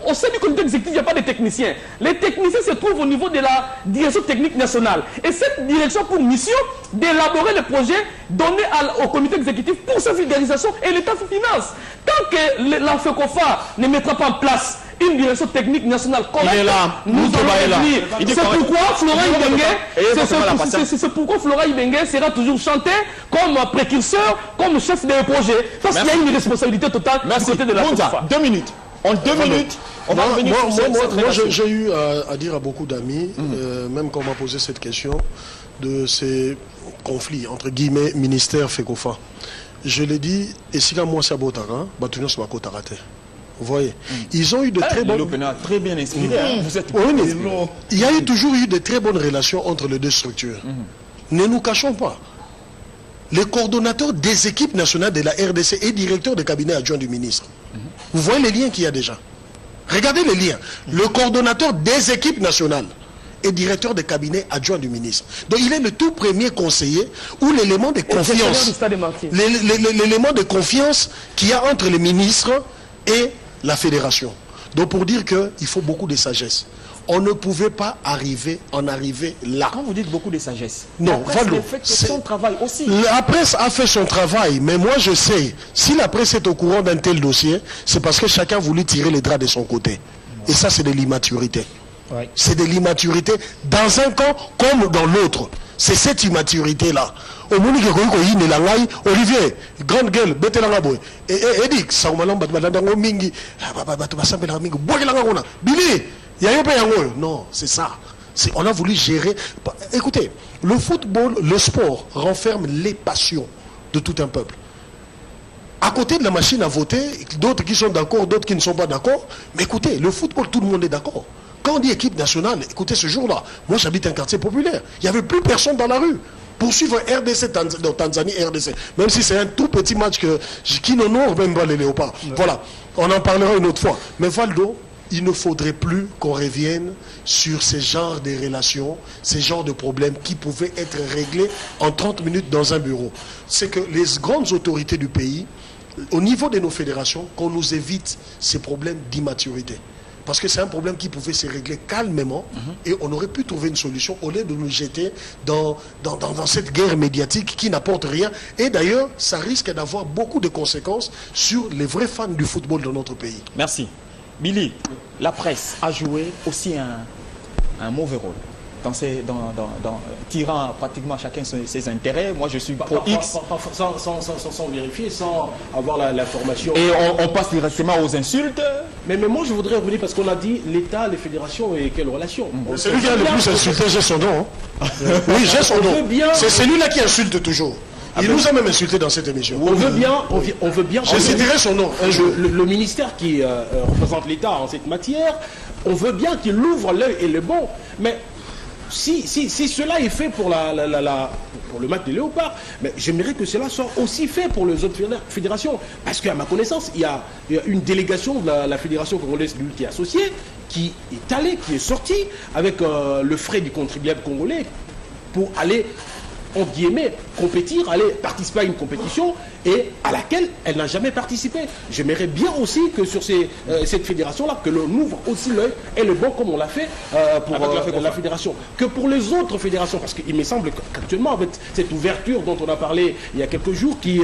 Au sein du comité exécutif, il n'y a pas de techniciens. Les techniciens se trouvent au niveau de la direction technique nationale. Et cette direction a pour mission d'élaborer les projets donnés au comité exécutif pour sa vulgarisation et l'État finance. Tant que la FECOFA ne mettra pas en place une direction technique nationale correcte, nous allons venir. C'est pourquoi Florent Ibenge sera toujours chanté comme précurseur, comme chef de projet. Parce qu'il y a une responsabilité totale du côté de la FECOFA. 2 minutes. En 2 minutes, on va revenir sur cette relation. Moi, j'ai eu à dire à beaucoup d'amis, même quand on m'a posé cette question, de ces conflits, entre guillemets, ministère FECOFA. Je l'ai dit, et si moi c'est à Botara, Batunion c'est à Kotarate. Vous voyez, ils ont eu de très bonnes... très bien inspiré. Vous êtes il y a toujours eu de très bonnes relations entre les deux structures. Ne nous cachons pas. Les coordonnateurs des équipes nationales de la RDC et directeur de cabinet adjoint du ministre. Vous voyez les liens qu'il y a déjà. Regardez les liens. Le coordonnateur des équipes nationales et directeur de cabinet adjoint du ministre. Donc il est le tout premier conseiller ou l'élément de confiance. L'élément de confiance qu'il y a entre les ministres et la fédération. Donc pour dire qu'il faut beaucoup de sagesse. On ne pouvait pas en arriver là. Quand vous dites beaucoup de sagesse, non, Valdo, c'est son travail aussi. La presse a fait son travail, mais moi je sais, si la presse est au courant d'un tel dossier, c'est parce que chacun voulait tirer les draps de son côté. Et ça, c'est de l'immaturité. Ouais. C'est de l'immaturité dans un camp comme dans l'autre. C'est cette immaturité-là. Olivier, grande gueule, et Edik, non, c'est ça. On a voulu gérer. Écoutez, le football, le sport renferme les passions de tout un peuple. À côté de la machine à voter, d'autres qui sont d'accord, d'autres qui ne sont pas d'accord. Mais écoutez, le football, tout le monde est d'accord. Quand on dit équipe nationale, écoutez, ce jour-là, moi j'habite un quartier populaire. Il n'y avait plus personne dans la rue. Poursuivre RDC, Tanzanie, RDC. Même si c'est un tout petit match qui n'honore même pas les léopards. Ouais. Voilà, on en parlera une autre fois. Mais Valdo, il ne faudrait plus qu'on revienne sur ces genres de relations, ces genres de problèmes qui pouvaient être réglés en 30 minutes dans un bureau. C'est que les grandes autorités du pays, au niveau de nos fédérations, qu'on nous évite ces problèmes d'immaturité. Parce que c'est un problème qui pouvait se régler calmement et on aurait pu trouver une solution au lieu de nous jeter dans cette guerre médiatique qui n'apporte rien. Et d'ailleurs, ça risque d'avoir beaucoup de conséquences sur les vrais fans du football dans notre pays. Merci. Billy, la presse a joué aussi un mauvais rôle dans tirant pratiquement chacun ses intérêts. Moi je suis pro X. Sans vérifier, sans avoir l'information. Et on passe directement aux insultes. Mais moi je voudrais revenir parce qu'on a dit l'État, les fédérations et quelles relations. C'est lui qui a le plus insulté, j'ai son nom. Hein. Oui, j'ai son nom. C'est celui-là qui insulte toujours. Il nous a même insulté dans cette émission. On veut bien. Je citerai son nom un jour. Le ministère qui représente l'État en cette matière, on veut bien qu'il ouvre l'œil et le bon. Mais si cela est fait pour le match des léopards, mais j'aimerais que cela soit aussi fait pour les autres fédérations. Parce qu'à ma connaissance, il y a une délégation de la Fédération congolaise de lutte qui est associée, qui est allée, qui est sortie avec le frais du contribuable congolais pour aller, en guillemets, compétir, aller participer à une compétition et à laquelle elle n'a jamais participé. J'aimerais bien aussi que sur cette fédération-là, que l'on ouvre aussi l'œil et le bon comme on l'a fait pour la fédération. Que pour les autres fédérations, parce qu'il me semble qu'actuellement, avec cette ouverture dont on a parlé il y a quelques jours, qui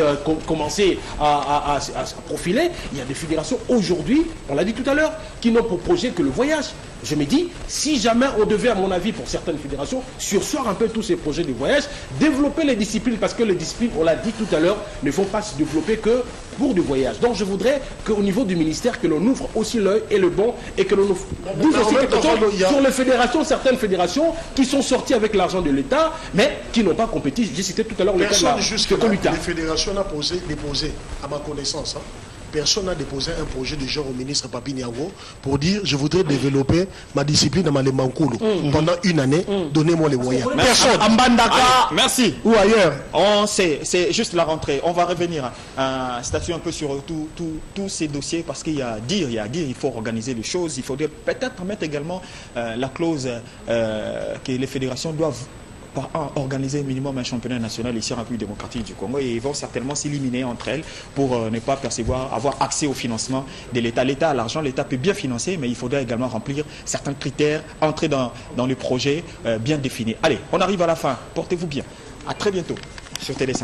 commençait à profiler, il y a des fédérations aujourd'hui, on l'a dit tout à l'heure, qui n'ont pour projet que le voyage. Je me dis, si jamais on devait, à mon avis, pour certaines fédérations, surseoir un peu tous ces projets de voyage, développer les disciplines, parce que les disciplines, on l'a dit tout à l'heure, ne font pas se développer que pour du voyage. Donc je voudrais qu'au niveau du ministère, que l'on ouvre aussi l'œil et le bon, et que l'on dise aussi quelque chose sur les fédérations, certaines fédérations qui sont sorties avec l'argent de l'État, mais qui n'ont pas compétit. J'ai cité tout à l'heure le cas de la les fédérations n'ont déposé, à ma connaissance, personne n'a déposé un projet de genre au ministre Papi Niango pour dire je voudrais développer ma discipline dans ma Mankulu pendant une année, donnez-moi les moyens. Personne. À Mbandaka, Merci. ou ailleurs. C'est juste la rentrée. On va revenir à statuer un peu sur tous ces dossiers parce qu'il y a à dire, il faut organiser les choses. Il faudrait peut-être mettre également la clause que les fédérations doivent organiser au minimum un championnat national ici en République démocratique du Congo, et ils vont certainement s'éliminer entre elles pour ne pas avoir accès au financement de l'État. L'État a l'argent, l'État peut bien financer, mais il faudra également remplir certains critères, entrer dans le projet bien défini. Allez, on arrive à la fin. Portez-vous bien. À très bientôt sur Télé5.